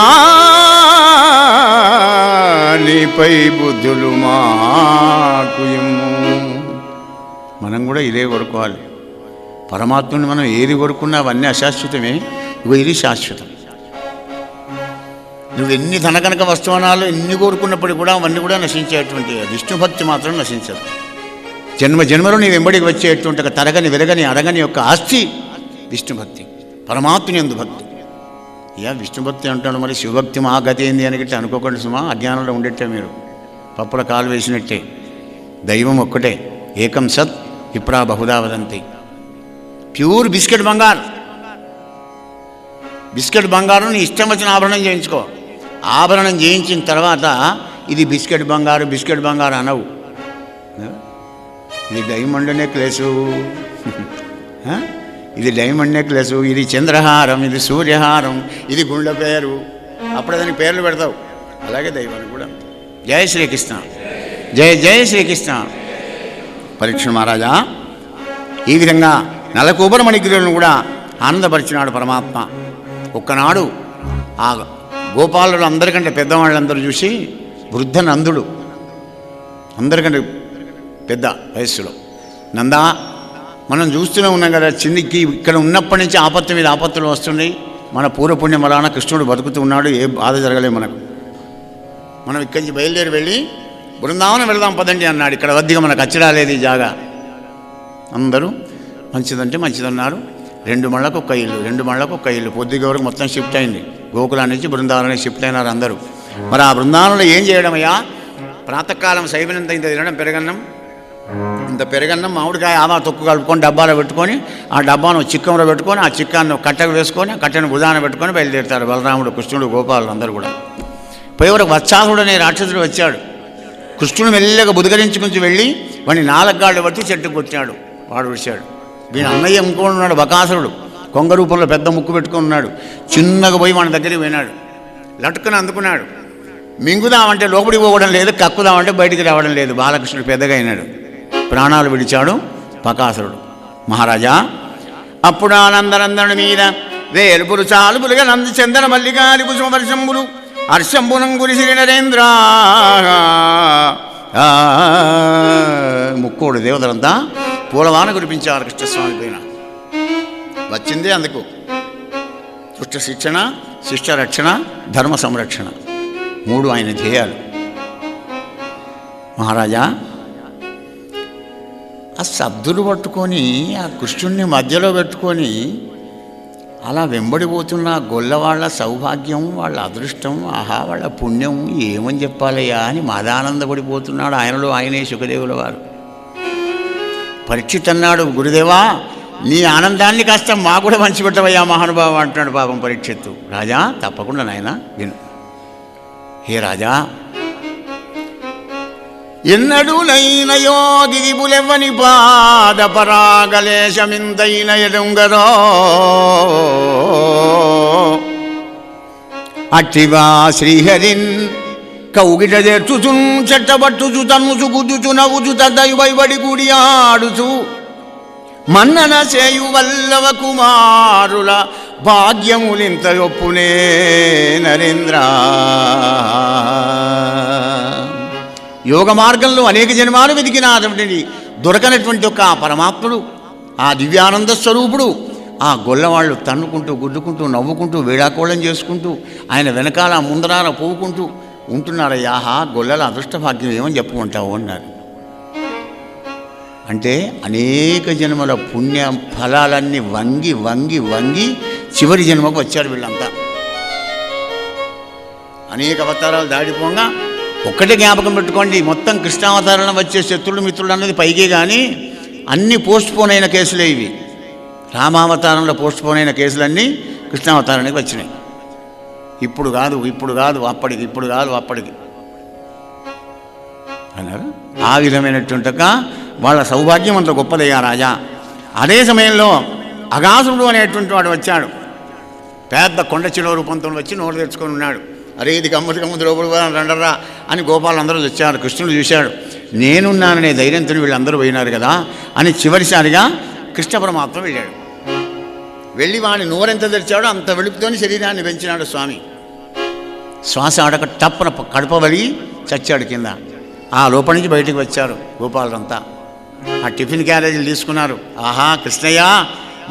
నీపై బుద్ధులు మాకు ఇమ్ము. మనం కూడా ఇదే కోరుకోవాలి. పరమాత్మని మనం ఏది కోరుకున్నా అవన్నీ అశాశ్వతమే, ఇది శాశ్వతం. నువ్వు ఎన్ని ధనకనక వస్తువనాలు ఎన్ని కోరుకున్నప్పటికీ కూడా అవన్నీ కూడా నశించేటువంటి విష్ణు భక్తి మాత్రం నశించదు. జన్మ జన్మలో నీ వెంబడికి వచ్చేటువంటి ఒక తరగని వెలగని అరగని యొక్క ఆస్తి విష్ణు భక్తి, పరమాత్మని యందు భక్తి. ఇక విష్ణు భక్తి అంటాడు, మరి శివభక్తి మా గతి ఏంది అని గిట్ట అనుకోకండి సుమా. అజ్ఞానంలో ఉండేట్టే మీరు పప్పుల కాలు వేసినట్టే. దైవం ఒక్కటే, ఏకం సత్ విప్రా బహుదా వదంతి. ప్యూర్ బిస్కెట్ బంగారు. బిస్కెట్ బంగారం నీ ఇష్టం వచ్చిన ఆభరణం చేయించుకో. ఆభరణం చేయించిన తర్వాత ఇది బిస్కెట్ బంగారు అనవు. ఇది డైమండ్ నెక్లెసు, ఇది డైమండ్ నెక్లెసు, ఇది చంద్రహారం, ఇది సూర్యహారం, ఇది గుండె పేరు. అప్పుడు దానికి పేర్లు పెడతావు. అలాగే దైవానికి కూడా. జయ శ్రీకృష్ణ, జయ జయ శ్రీకృష్ణ. పరీక్ష మహారాజా, ఈ విధంగా నలకూబర మణిగిరులను కూడా ఆనందపరిచినాడు పరమాత్మ. ఒక్కనాడు ఆ గోపాలుడు అందరికంటే పెద్దవాళ్ళందరూ చూసి వృద్ధ నందుడు, అందరికంటే పెద్ద వయస్సులో, నందా మనం చూస్తూనే ఉన్నాం కదా, చిన్నికి ఇక్కడ ఉన్నప్పటి నుంచి ఆపత్తు మీద ఆపత్తులు వస్తున్నాయి. మన పూర్వపుణ్యం వలన కృష్ణుడు బతుకుతూ ఉన్నాడు, ఏ బాధ జరగలేదు మనకు. మనం ఇక్కడి నుంచి బయలుదేరి వెళ్ళి బృందావనం వెళదాం పదండి అన్నాడు. ఇక్కడ వద్దిగా మనకు అచ్చరాలేదు ఈ జాగా. అందరూ మంచిదంటే మంచిదన్నారు. 2 మళ్ళకు ఒక్క ఇల్లు పొద్దుగా వరకు మొత్తం షిఫ్ట్ అయింది. గోకులా నుంచి బృందావనానికి షిఫ్ట్ అయినారు అందరూ. మరి ఆ బృందావనంలో ఏం చేయడమయ్యా? ప్రాతకాలం సైబినంత ఇంత తినడం, పెరగన్నం మామిడికాయ ఆవా తొక్కు కలుపుకొని డబ్బాలో పెట్టుకొని, ఆ డబ్బాను చిక్కంలో పెట్టుకొని, ఆ చిక్కాన్ని కట్టకు వేసుకొని, ఆ కట్టెను భుజాన పెట్టుకొని బయలుదేరుతారు బలరాముడు, కృష్ణుడు, గోపాలు అందరూ కూడా. పోయేవరకు వత్సాసుడు అనే రాక్షసుడు వచ్చాడు. కృష్ణుడు మెల్లగా బుధకరించుకుని వెళ్ళి వాడిని 4 గాళ్ళు పట్టి చెట్టుకు కొట్టాడు. వాడు విడిచాడు. వీని అన్నయ్య ఇంకోడు ఉన్నాడు, బకాసురుడు, కొంగ రూపంలో పెద్ద ముక్కు పెట్టుకుని ఉన్నాడు. చిన్నగా పోయి వాడి దగ్గరికి పోయినాడు. లటుకుని అందుకున్నాడు. మింగుదామంటే లోపలికి పోవడం లేదు, కక్కుదామంటే బయటికి రావడం లేదు. బాలకృష్ణుడు పెద్దగా అయినాడు. ప్రాణాలు విడిచాడు బకాసురుడు. మహారాజా, అప్పుడు ఆనందనందనుడి మీద వేలుపురు చాలుపులుగా నంది చందన మల్లికాది కుసుమ వర్షంబులు హర్షంబునం గురిసిరి నరేంద్ర. ముక్కోడు దేవతలంతా పూలవాన కురిపించారు కృష్ణస్వామి పైన. వచ్చిందే అందుకు దుష్ట శిక్షణ, శిష్ట రక్షణ, ధర్మ సంరక్షణ, 3 ఆయన ధ్యేయాలు. మహారాజా, ఆ సద్దులు పట్టుకొని ఆ కృష్ణుణ్ణి మధ్యలో పెట్టుకొని అలా వెంబడిపోతున్న గొల్లవాళ్ల సౌభాగ్యం, వాళ్ళ అదృష్టం, ఆహా వాళ్ళ పుణ్యం ఏమని చెప్పాలయ్యా అని మదానందపడిపోతున్నాడు ఆయనలో ఆయనే శుకదేవుల వారు. పరీక్షిత్ అన్నాడు, గురుదేవా నీ ఆనందాన్ని కాస్త మా కూడా పంచిపెట్టవయ్యా మహానుభావ అంటున్నాడు పాపం పరీక్షిత్తు. రాజా, తప్పకుండా నాయన విను. హే రాజా, ఎన్నడూ నైన యోగి విపులెవ్వని పాద పరాగలేశమింతైన ఎదుంగరో అట్టివా శ్రీహరిన్ కౌగిట చేర్చుచున్ చెట్టబట్టుచు తన్నుచు గుద్దుచు నవ్వుచు తద్దయువైబడి గుడి ఆడుచు మన్నన చేయు వల్లవ కుమారుల భాగ్యములింత యొప్పునే నరేంద్ర. యోగ మార్గంలో అనేక జన్మాలు వెతికిన అటువంటి దొరకనటువంటి ఒక పరమాత్ముడు, ఆ దివ్యానంద స్వరూపుడు, ఆ గొల్లవాళ్ళు తన్నుకుంటూ గుద్దుకుంటూ నవ్వుకుంటూ వేళాకోళం చేసుకుంటూ ఆయన వెనకాల ముందరాన పోవుకుంటూ ఉంటున్నారయ్యా. గొల్లల అదృష్ట భాగ్యం ఏమని చెప్పుకుంటావు అన్నారు. అంటే అనేక జన్మల పుణ్య ఫలాలన్నీ వంగి వంగి వంగి చివరి జన్మకు వచ్చారు వీళ్ళంతా. అనేక అవతారాలు దాడిపోగా ఒక్కటే జ్ఞాపకం పెట్టుకోండి, మొత్తం కృష్ణావతారంలో వచ్చే శత్రులు మిత్రులు అన్నది పైకే కానీ అన్ని పోస్ట్ పోన్ అయిన కేసులే ఇవి. రామావతారంలో పోస్ట్ పోన్ అయిన కేసులన్నీ కృష్ణావతారానికి వచ్చినాయి. ఇప్పుడు కాదు అప్పటికి, ఇప్పుడు కాదు అప్పటికి అన్నారు. ఆ విధమైనటువంటి వాళ్ళ సౌభాగ్యం అంత గొప్పదయ్యా రాజా. అదే సమయంలో అగాసురుడు అనేటువంటి వాడు వచ్చాడు. పెద్ద కొండ చిలువ రూపంతో వచ్చి నోరు తెచ్చుకొని ఉన్నాడు. అరే ఇది గమ్మతి లోపల రండర్రా అని గోపాలందరూ వచ్చారు. కృష్ణుడు చూశాడు, నేనున్నాననే ధైర్యంతో వీళ్ళందరూ పోయినారు కదా అని చివరిసారిగా కృష్ణ పరమాత్మ వెళ్ళాడు. వెళ్ళి వాడిని నోరెంత తెరిచాడో అంత వెలుపుతోని శరీరాన్ని పెంచినాడు స్వామి. శ్వాస ఆడక టప్పున కడుప వలిగి చచ్చాడు కింద. ఆ లోపల నుంచి బయటికి వచ్చారు గోపాలంతా. ఆ టిఫిన్ క్యారేజీలు తీసుకున్నారు. ఆహా కృష్ణయ్య,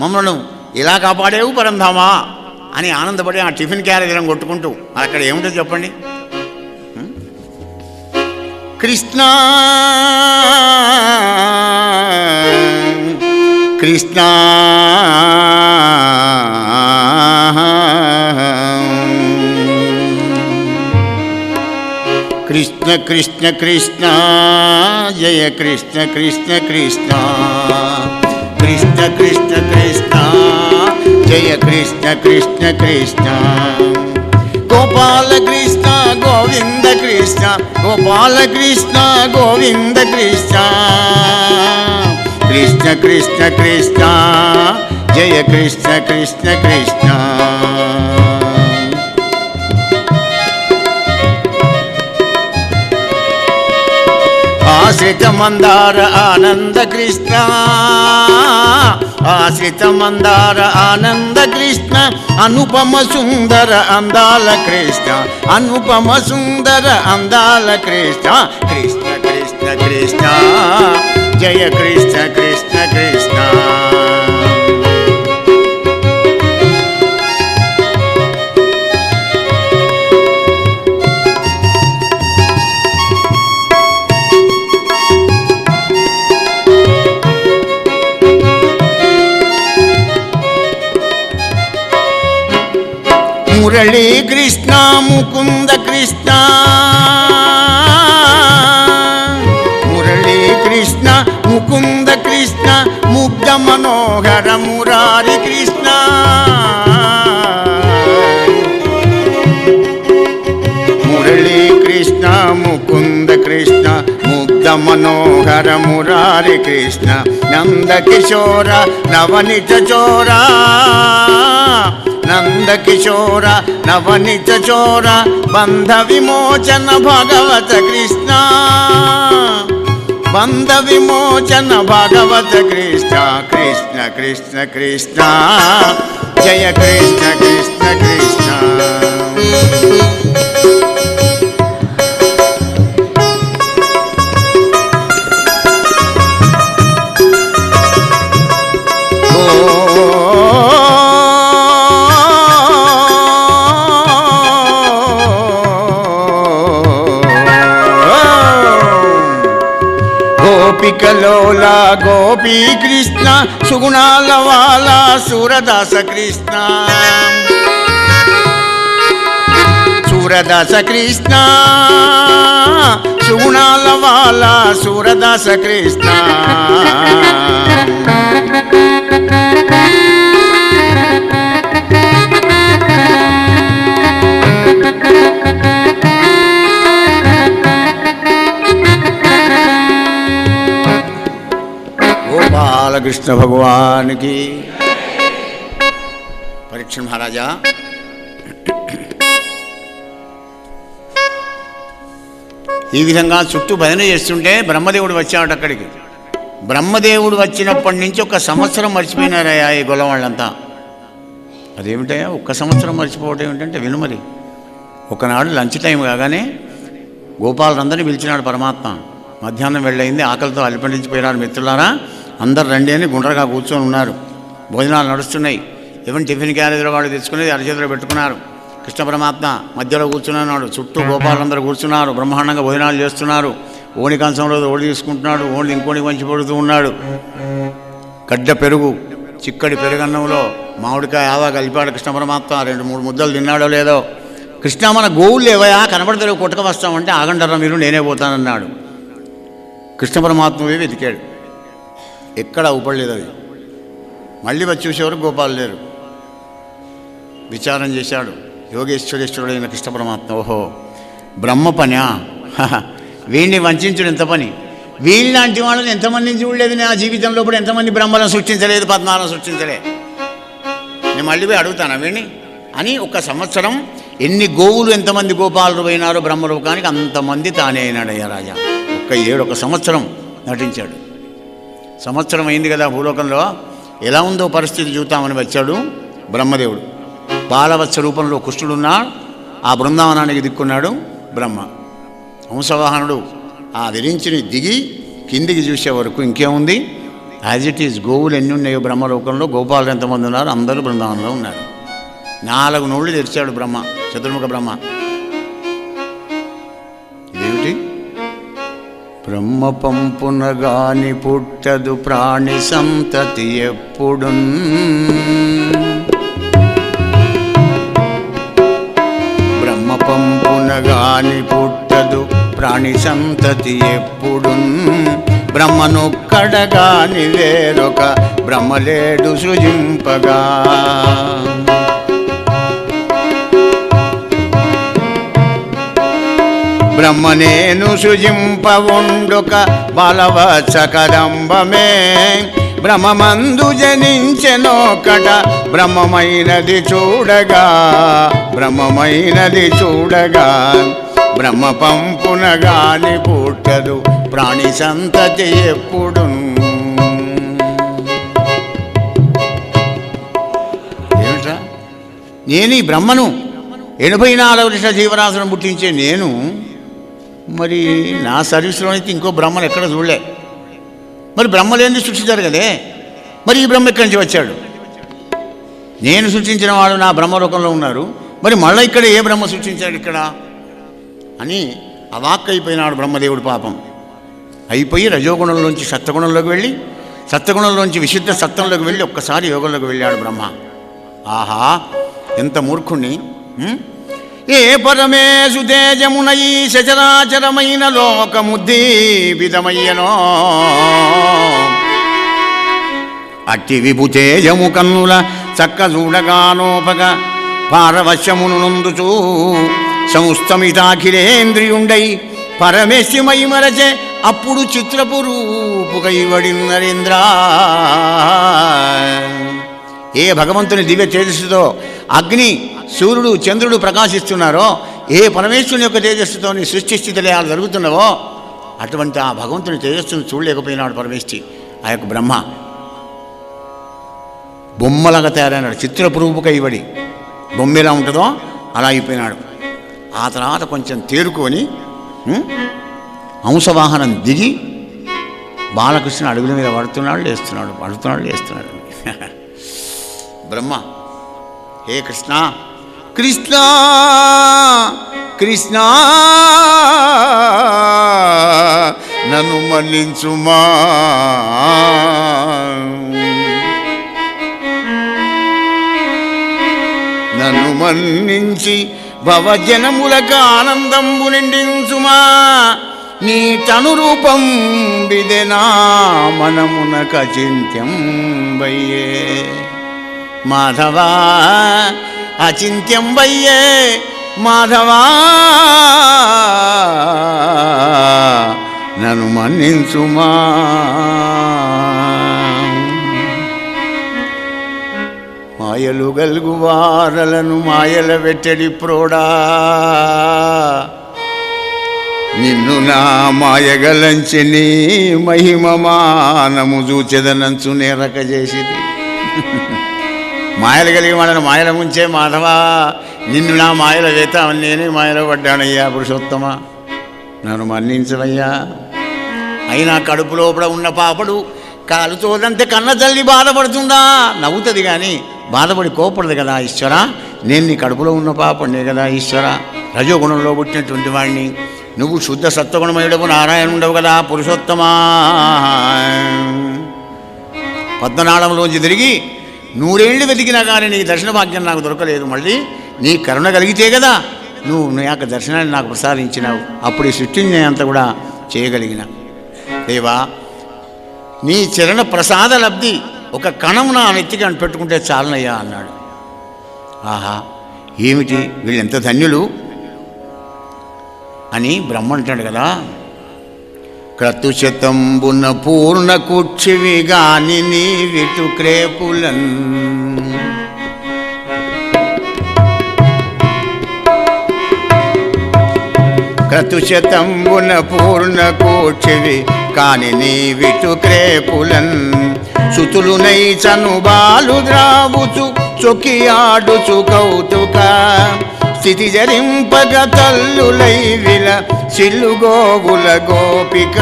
మమ్మల్ని ఇలా కాపాడేవు పరంధామా అని ఆనందపడి ఆ టిఫిన్ క్యారేజీలను కొట్టుకుంటూ అక్కడ ఏముంటుంది చెప్పండి. కృష్ణ కృష్ణ కృష్ణ కృష్ణ కృష్ణ జయ కృష్ణ కృష్ణ కృష్ణ కృష్ణ కృష్ణ కృష్ణ జయ కృష్ణ కృష్ణ కృష్ణ గోపాల కృష్ణ గోవింద కృష్ణ గోపాల కృష్ణ గోవింద కృష్ణ కృష్ణ కృష్ణ కృష్ణ జయ కృష్ణ కృష్ణ కృష్ణ ఆశ్రిత మందార ఆనంద కృష్ణ ఆశ్రిత మందార ఆనంద కృష్ణ అనుపమ సుందర అందాల కృష్ణ అనుపమ సుందర అందాల కృష్ణ కృష్ణ కృష్ణ కృష్ణ జయ కృష్ణ కృష్ణ కృష్ణ మురళీ కృష్ణ ముకుంద కృష్ణ మురళీ కృష్ణ ముకుంద కృష్ణ ముగ్ధ మనోహర మురారి కృష్ణ మురళీ కృష్ణ ముకుంద కృష్ణ ముగ్ధ మనోహర మురారి కృష్ణ నంద కిశోర నవనిత చోర నంద కిశోర నవనిత చోర బంధ విమోచన భగవత కృష్ణ బంధ విమోచన భాగవత కృష్ణ కృష్ణ కృష్ణ కృష్ణ జయ కృష్ణ కృష్ణ కృష్ణ. గోపికలోలా గోపీ కృష్ణ సుగుణాల వాలా సూరదాస కృష్ణ సూరదాస కృష్ణ సుగుణాల వాలా సూరదాస కృష్ణ. బాలకృష్ణ భగవానికి. పరీక్ష మహారాజా, ఈ విధంగా చుట్టూ భజన చేస్తుంటే బ్రహ్మదేవుడు వచ్చాడు అక్కడికి. బ్రహ్మదేవుడు వచ్చినప్పటి నుంచి 1 సంవత్సరం మర్చిపోయినారయ్యా ఈ గొల్ల వాళ్ళంతా. అదేమిటయ్యా 1 సంవత్సరం మర్చిపోవడం ఏమిటంటే విను మరి. ఒకనాడు లంచ్ టైం కాగానే గోపాలందరినీ పిలిచినాడు పరమాత్మ. మధ్యాహ్నం వెళ్ళయింది, ఆకలితో అలిపండించిపోయినారు. మిత్రులారా అందరు రండి అని గుండ్రగా కూర్చొని ఉన్నారు. భోజనాలు నడుస్తున్నాయి. ఎవరి టిఫిన్ క్యారేజీలో వాళ్ళు తెచ్చుకునేది అరచేతిలో పెట్టుకున్నారు. కృష్ణ పరమాత్మ మధ్యలో కూర్చున్నాడు. చుట్టూ గోపాలందరూ కూర్చున్నారు. బ్రహ్మాండంగా భోజనాలు చేస్తున్నారు. ఓణి కంచంలో ఓడి తీసుకుంటున్నాడు. ఓణి ఇంకోటి వంచి పడుతూ ఉన్నాడు. గడ్డ పెరుగు, చిక్కడి పెరుగన్నంలో మామిడికాయ ఆవా కలిపాడు కృష్ణ పరమాత్మ. 2-3 ముద్దలు తిన్నాడో లేదో. కృష్ణ మన గోవులు ఏవయా కనబడతారు, కొట్టుకు వస్తామంటే ఆగంటారా మీరు, నేనే పోతానన్నాడు. కృష్ణ పరమాత్మవే వెతికాడు, ఎక్కడ ఊపడలేదు అది. మళ్ళీ వచ్చి చూసేవరకు గోపాలు లేరు. విచారం చేశాడు యోగేశ్వరేశ్వరుడైన కృష్ణ పరమాత్మ. ఓహో బ్రహ్మ పనా, వీడిని వంచడం ఎంత పని. వీళ్ళలాంటి వాళ్ళని ఎంతమందిని చూడలేదు నా జీవితంలో. కూడా ఎంతమంది బ్రహ్మలను సృష్టించలేదు, పద్మాలను సృష్టించలే. నేను మళ్ళీ పోయి అడుగుతాను వీడిని అని. 1 సంవత్సరం ఎన్ని గోవులు ఎంతమంది గోపాలు పోయినారో బ్రహ్మలోకానికి అంతమంది తానే అయినాడయ్యా రాజా. 1 సంవత్సరం నటించాడు. సంవత్సరం అయింది కదా, భూలోకంలో ఎలా ఉందో పరిస్థితి చూద్దామని వచ్చాడు బ్రహ్మదేవుడు. బాలవత్స రూపంలో కృష్ణుడున్నా ఆ బృందావనానికి దిక్కున్నాడు బ్రహ్మ. హంసవాహనుడు ఆ విరించిని దిగి కిందికి చూసే వరకు ఇంకేముంది, యాజ్ ఇట్ ఈజ్ గోవులు ఎన్ని ఉన్నాయో బ్రహ్మలోకంలో, గోపాలు ఎంతమంది ఉన్నారు, అందరూ బృందావనంలో ఉన్నారు. 4 నోళ్ళు తెరిచాడు బ్రహ్మ, చతుర్ముఖ బ్రహ్మ. ఇదేమిటి, బ్రహ్మ పంపునగాని పుట్టదు ప్రాణి సంతతి ఎప్పుడు. బ్రహ్మ పంపునగాని పుట్టదు ప్రాణి సంతతి ఎప్పుడు. బ్రహ్మనొక్కడగాని వేరొక బ్రహ్మలేడు సృజింపగా. బ్రహ్మనేను సృజింపవుండుక బలవత్స కదంబమే. బ్రహ్మమందు జనించెనోకట బ్రహ్మమైనది చూడగా, బ్రహ్మమైనది చూడగా. బ్రహ్మ పంపునగాని పుట్టదు ప్రాణి సంతతి ఎప్పుడు. ఏమిట్రా, నేను ఈ బ్రహ్మను 84 లక్షల జీవరాశులను పుట్టించే నేను, మరి నా సర్వీస్లో అయితే ఇంకో బ్రహ్మను ఎక్కడ చూడలే. మరి బ్రహ్మలేని సృష్టించారు కదే, మరి ఈ బ్రహ్మ ఎక్కడి నుంచి వచ్చాడు? నేను సృష్టించిన వాడు నా బ్రహ్మలోకంలో ఉన్నారు, మరి మళ్ళీ ఇక్కడ ఏ బ్రహ్మ సృష్టించాడు ఇక్కడ అని అవాక్కైపోయినాడు బ్రహ్మదేవుడు. పాపం అయిపోయి రజోగుణంలోంచి సత్వగుణంలోకి వెళ్ళి, సత్వగుణంలోంచి విశుద్ధ సత్వంలోకి వెళ్ళి ఒక్కసారి యోగంలోకి వెళ్ళాడు బ్రహ్మ. ఆహా ఎంత మూర్ఖుణ్ణి! ఏ పరమేశు తేజమున ఈ సచరాచరమైన లోకముద్దీపితమయ్యనో. అట్టి విభు తేజము కన్నుల చక్క చూడగానోపగ పారవశ్యమును నొందుచూ సంస్థమితాఖిలేంద్రియుండై పరమేశ్వమై మరచే అప్పుడు చిత్రపు రూపుకైవడి నరేంద్ర. ఏ భగవంతుని దివ్య తేజస్సుతో అగ్ని, సూర్యుడు, చంద్రుడు ప్రకాశిస్తున్నారో, ఏ పరమేశ్వరుని యొక్క తేజస్సుతో సృష్టి స్థితిలయాలు జరుగుతున్నవో అటువంటి ఆ భగవంతుని తేజస్సును చూడలేకపోయినాడు పరమేష్ఠి. ఆ యొక్క బ్రహ్మ బొమ్మలాగా తయారైనాడు, చిత్రపురూపుక ఇవ్వడి బొమ్మ ఎలా ఉంటుందో అలా అయిపోయినాడు. ఆ తర్వాత కొంచెం తేరుకొని హంసవాహనం దిగి బాలకృష్ణ అడుగుల మీద పడుతున్నాడు లేస్తున్నాడు. బ్రహ్మ, హే కృష్ణ కృష్ణ కృష్ణ నన్ను మన్నించుమా, నన్ను మన్నించి భవజనములకు ఆనందంబు నిండించుమా, నీ తనురూపం బిదెనా మనమునక అచింత్యం వయ్యే మాధవా, అచింత్యం వయ్యే మాధవా, నన్ను మన్నించుమా. మాయలు గల్గు వారలను మాయల వెట్టడి ప్రోడా, నిన్ను నా మాయగలంచి నీ మహిమమానము చూచెదనంచు నేరక చేసిది. మాయలు కలిగి వాళ్ళని మాయల ముంచే మాధవా, నిన్ను నా మాయల వేతామని నేనే మాయలో పడ్డానయ్యా. పురుషోత్తమ నన్ను మన్నించవయ్యా. అయినా కడుపు లోపల ఉన్న పాపడు కాలుతోదంటే కన్న తల్లి బాధపడుతుందా? నవ్వుతుంది కానీ బాధపడి కోపడదు కదా ఈశ్వర. నేను నీ కడుపులో ఉన్న పాపడే కదా ఈశ్వర. రజోగుణంలో పుట్టినటువంటి వాడిని, నువ్వు శుద్ధ సత్వగుణమయుడవు నారాయణుడవు కదా పురుషోత్తమా. పద్మనాళంలోంచి తిరిగి 100 ఏళ్ళు వెతికినా కానీ నీ దర్శన భాగ్యం నాకు దొరకలేదు. మళ్ళీ నీ కరుణ కలిగితే కదా నువ్వు నీ యొక్క దర్శనాన్ని నాకు ప్రసాదించినావు. అప్పుడు ఈ సృష్టిని అంతా కూడా చేయగలిగిన దేవా, నీ చరణ ప్రసాద లబ్ధి ఒక కణం నా నెత్తికి అని పెట్టుకుంటే చాలనయ్యా అన్నాడు. ఆహా, ఏమిటి వీళ్ళు ఎంత ధన్యులు అని బ్రహ్మ అంటాడు కదా. క్రతుశతంబున పూర్ణ కూర్చివి గాని నీ విటు క్రేపులన్, క్రతుశతంబున పూర్ణ కూర్చివి కాని నీ విటు క్రేపులన్, సుతులునై చనుబాలు ద్రావుచు చొక్కి ఆడుచు కౌతుక, స్థితి జరింపగ తల్లులై విల సిల్లుగోవుల గోపిక,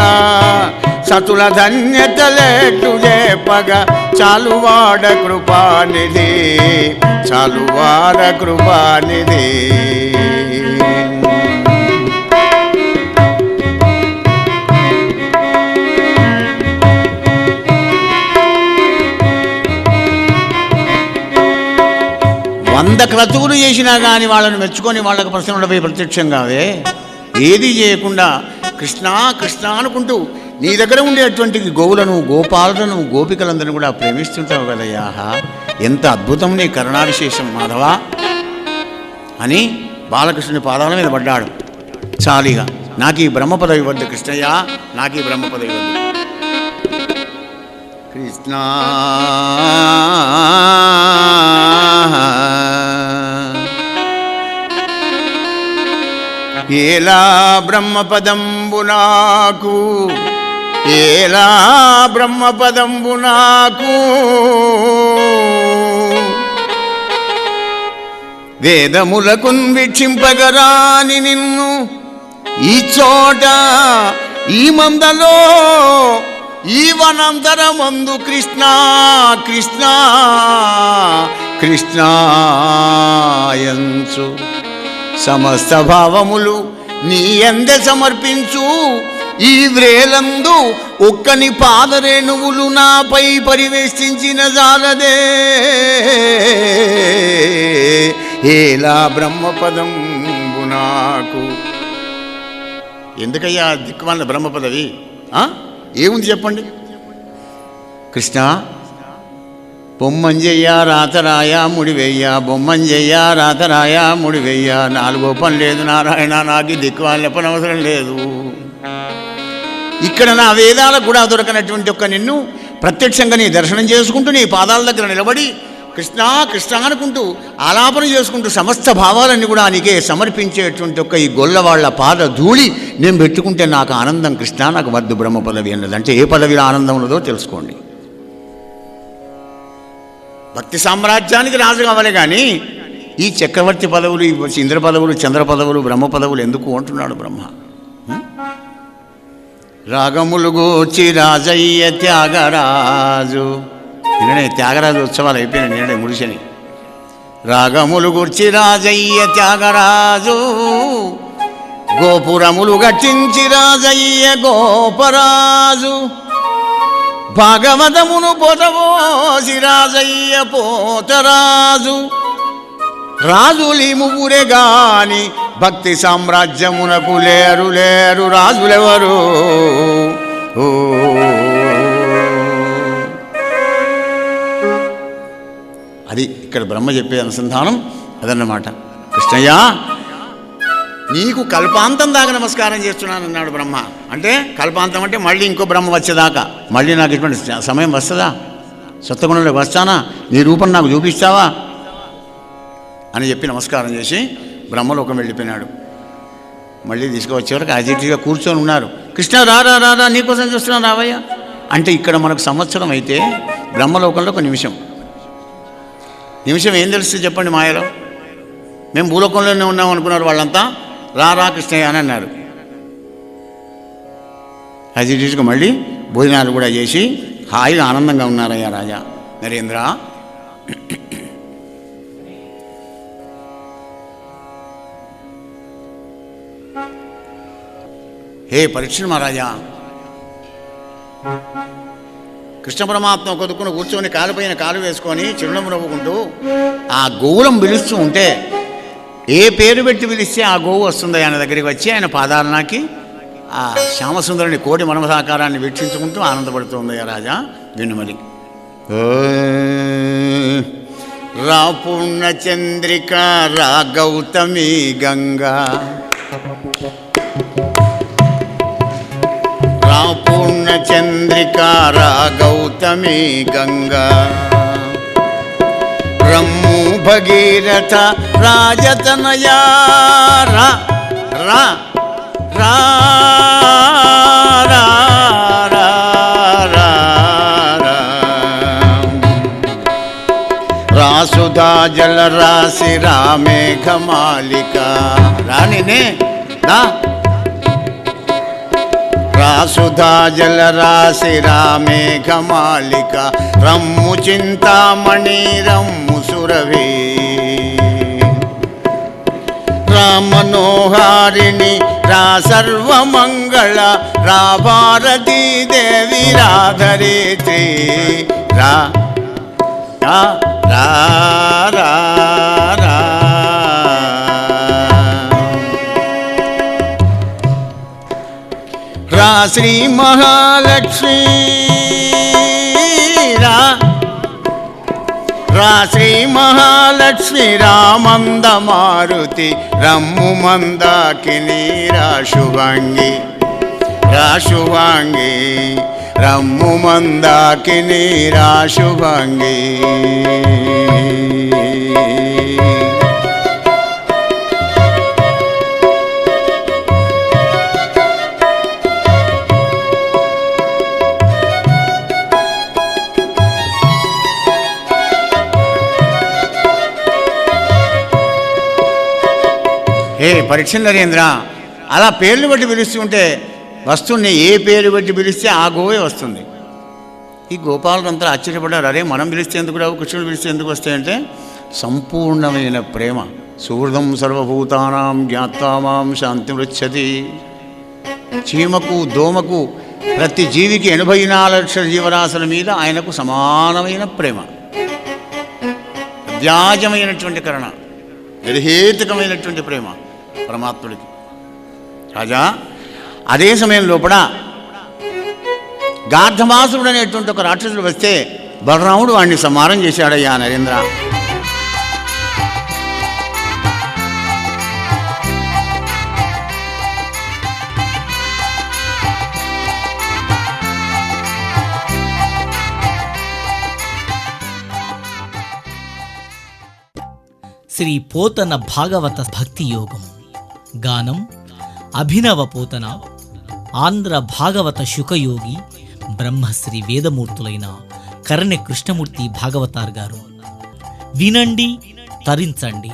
సతుల ధన్యతలేట్లు చేపగ చాలువాడ కృపానిధి, చాలువాడ కృపానిధి. వంద క్రతువులు చేసినా కానీ వాళ్ళని మెచ్చుకొని వాళ్ళకు ప్రసన్నుడపై ప్రత్యక్షం కావే. ఏది చేయకుండా కృష్ణ కృష్ణ అనుకుంటూ నీ దగ్గర ఉండేటువంటి గోవులను గోపాలను గోపికలందరినీ కూడా ప్రేమిస్తుంటావు కదయ్యాహా, ఎంత అద్భుతం నీ కరుణావిశేషం మాధవా అని బాలకృష్ణుని పాదాల మీద పడ్డాడు. చాలిగా నాకు ఈ బ్రహ్మ పదవి వద్దు కృష్ణయ్య, నాకు ఈ బ్రహ్మ పదవి వద్దు. కృష్ణ ఏలా బ్రహ్మపదంబు నాకు, ఏలా బ్రహ్మపదంబు నాకు, వేదములకున్ వీక్షింపగరాని నిన్ను ఈ చోట ఈ మందలో ఈ వనంతరమందు కృష్ణ కృష్ణ కృష్ణాయంచు సమస్త భావములు నీ అందే సమర్పించు. ఈ వ్రేలందు ఒక్కని పాదరేణువులు నాపై పరివేష్టించిన జాలదే. ఏలా బ్రహ్మపదంబు నాకు. ఎందుకయ్యా దిక్కుమాలిన బ్రహ్మ పదవి? ఏముంది చెప్పండి. కృష్ణ బొమ్మంజయ్య రాతరాయ ముడివెయ్య, బొమ్మంజయ్య రాతరాయ ముడివెయ్య, 4 పని లేదు నారాయణ, నాకు దిక్కుమాలిన పని అవసరం లేదు. ఇక్కడ నా వేదాలకు కూడా దొరకనటువంటి ఒక్క నిన్ను ప్రత్యక్షంగా నీ దర్శనం చేసుకుంటూ నీ పాదాల దగ్గర నిలబడి కృష్ణ కృష్ణ అనుకుంటూ ఆలాపన చేసుకుంటూ సమస్త భావాలన్నీ కూడా నీకే సమర్పించేటువంటి ఒక ఈ గొల్లవాళ్ల పాద ధూళి నేను పెట్టుకుంటే నాకు ఆనందం కృష్ణ, నాకు వద్దు బ్రహ్మ పదవి అన్నది. అంటే ఏ పదవిలో ఆనందం ఉన్నదో తెలుసుకోండి. భక్తి సామ్రాజ్యానికి రాజు కావాలి కానీ ఈ చక్రవర్తి పదవులు, ఈ ఇంద్ర పదవులు, చంద్ర పదవులు, బ్రహ్మ పదవులు ఎందుకు అంటున్నాడు బ్రహ్మ. రాగములు గోచి రాజయ్య త్యాగరాజు. నిన్ననే త్యాగరాజు ఉత్సవాలు అయిపోయినాయి, నిన్ననే ముడిసని. రాగములు గుర్చి రాజయ్య త్యాగరాజు, గోపురములు గట్టించి రాజయ్య గోపరాజు, భాగవతమును పొదవోసి రాజయ్య పోతరాజు. రాజులి ముగ్గురే గాని భక్తి సామ్రాజ్యమునకు లేరు లేరు రాజులెవరు. అది ఇక్కడ బ్రహ్మ చెప్పే అనుసంధానం అదన్నమాట. కృష్ణయ్య నీకు కల్పాంతం దాకా నమస్కారం చేస్తున్నానన్నాడు బ్రహ్మ. అంటే కల్పాంతం అంటే మళ్ళీ ఇంకో బ్రహ్మ వచ్చేదాకా, మళ్ళీ నాకు ఇటువంటి సమయం వస్తుందా, సత్వగుణంలో వస్తానా, నీ రూపం నాకు చూపిస్తావా అని చెప్పి నమస్కారం చేసి బ్రహ్మలోకం వెళ్ళిపోయినాడు. మళ్ళీ తీసుకువచ్చేవరకు అజిటిగా కూర్చొని ఉన్నారు. కృష్ణ రారా రారా నీకోసం చూస్తున్నాను రావయ్య అంటే ఇక్కడ మనకు సంవత్సరం అయితే బ్రహ్మలోకంలో ఒక నిమిషం. నిమిషం ఏం తెలుస్తుంది చెప్పండి మాయలో? మేము భూలోకంలోనే ఉన్నాం అనుకున్నారు వాళ్ళంతా. రారా కృష్ణయ్య అని అన్నారు. అజిటిగా మళ్ళీ భోజనాలు కూడా చేసి హాయిగా ఆనందంగా ఉన్నారయ్యా రాజా నరేంద్ర. హే పరీక్ష మహారాజా, కృష్ణ పరమాత్మ కొదుకుని కూర్చొని కాలుపైన కాలు వేసుకొని చిరునవ్వు నవ్వుకుంటూ ఆ గోవులం పిలుస్తూ ఉంటే ఏ పేరు పెట్టి పిలిస్తే ఆ గోవు వస్తుంది ఆయన దగ్గరికి వచ్చి ఆయన పాదాలనాకి ఆ శ్యామసుందరుని కోటి మనమసాకారాన్ని వీక్షించుకుంటూ ఆనందపడుతుంది రాజా. వినుమలి రా పూర్ణ చంద్రిక రా గౌతమి గంగా, రా పూర్ణ చంద్రిక రా గౌతమి గంగా, రమ్ము భగీరథ రాజతనయా రా రా రా రా రా రా రా సుధా జల రాశి రామేఘమాలిక రాణినే రా రాసుధా జల రాశి రామేఘమాలిక, రమ్ము చింతామణి రమ్ము సురభి, రామనోహారిణి రా సర్వమంగళ రా భారతీ దేవి రాధరిత్రి రా రా రా రా రా. రా శ్రీ మహాలక్ష్మీ రా రా శ్రీ మహాలక్ష్మి రామంద మారుతి రమ్ము మందాకిని రా శుభంగి రా శుభంగి రమ్ము మందాకిని రా శుభంగి. హే పరీక్ష నరేంద్ర, అలా పేర్లు బట్టి పిలుస్తుంటే వస్తువుని ఏ పేరు బట్టి పిలిస్తే ఆ గోవే వస్తుంది. ఈ గోపాలంతా ఆశ్చర్యపడ్డారు. అరే మనం పిలిస్తే ఎందుకు రావు, కృష్ణుడు పిలిస్తే ఎందుకు వస్తాయంటే సంపూర్ణమైన ప్రేమ. సుహృదం సర్వభూతానాం జ్ఞాత్వామాం శాంతి వృచ్చతి. చీమకు దోమకు ప్రతి జీవికి 84 లక్షల జీవరాశుల మీద ఆయనకు సమానమైన ప్రేమ, వ్యాజమైనటువంటి కరుణ, నిర్హేతుకమైనటువంటి ప్రేమ పరమాత్ముడికి. రాజా అదే సమయం లోపల గార్ధమాసుడు అనేటువంటి ఒక రాక్షసుడు వస్తే బలరాముడు వాడిని సంహారం చేశాడయ్యా నరేంద్ర. శ్రీ పోతన భాగవత భక్తి యోగం. గానం అభినవ పోతన ఆంధ్ర భాగవత శుకయోగి బ్రహ్మశ్రీ వేదమూర్తులైన కరణె కృష్ణమూర్తి భాగవతార్ గారు. వినండి, తరించండి.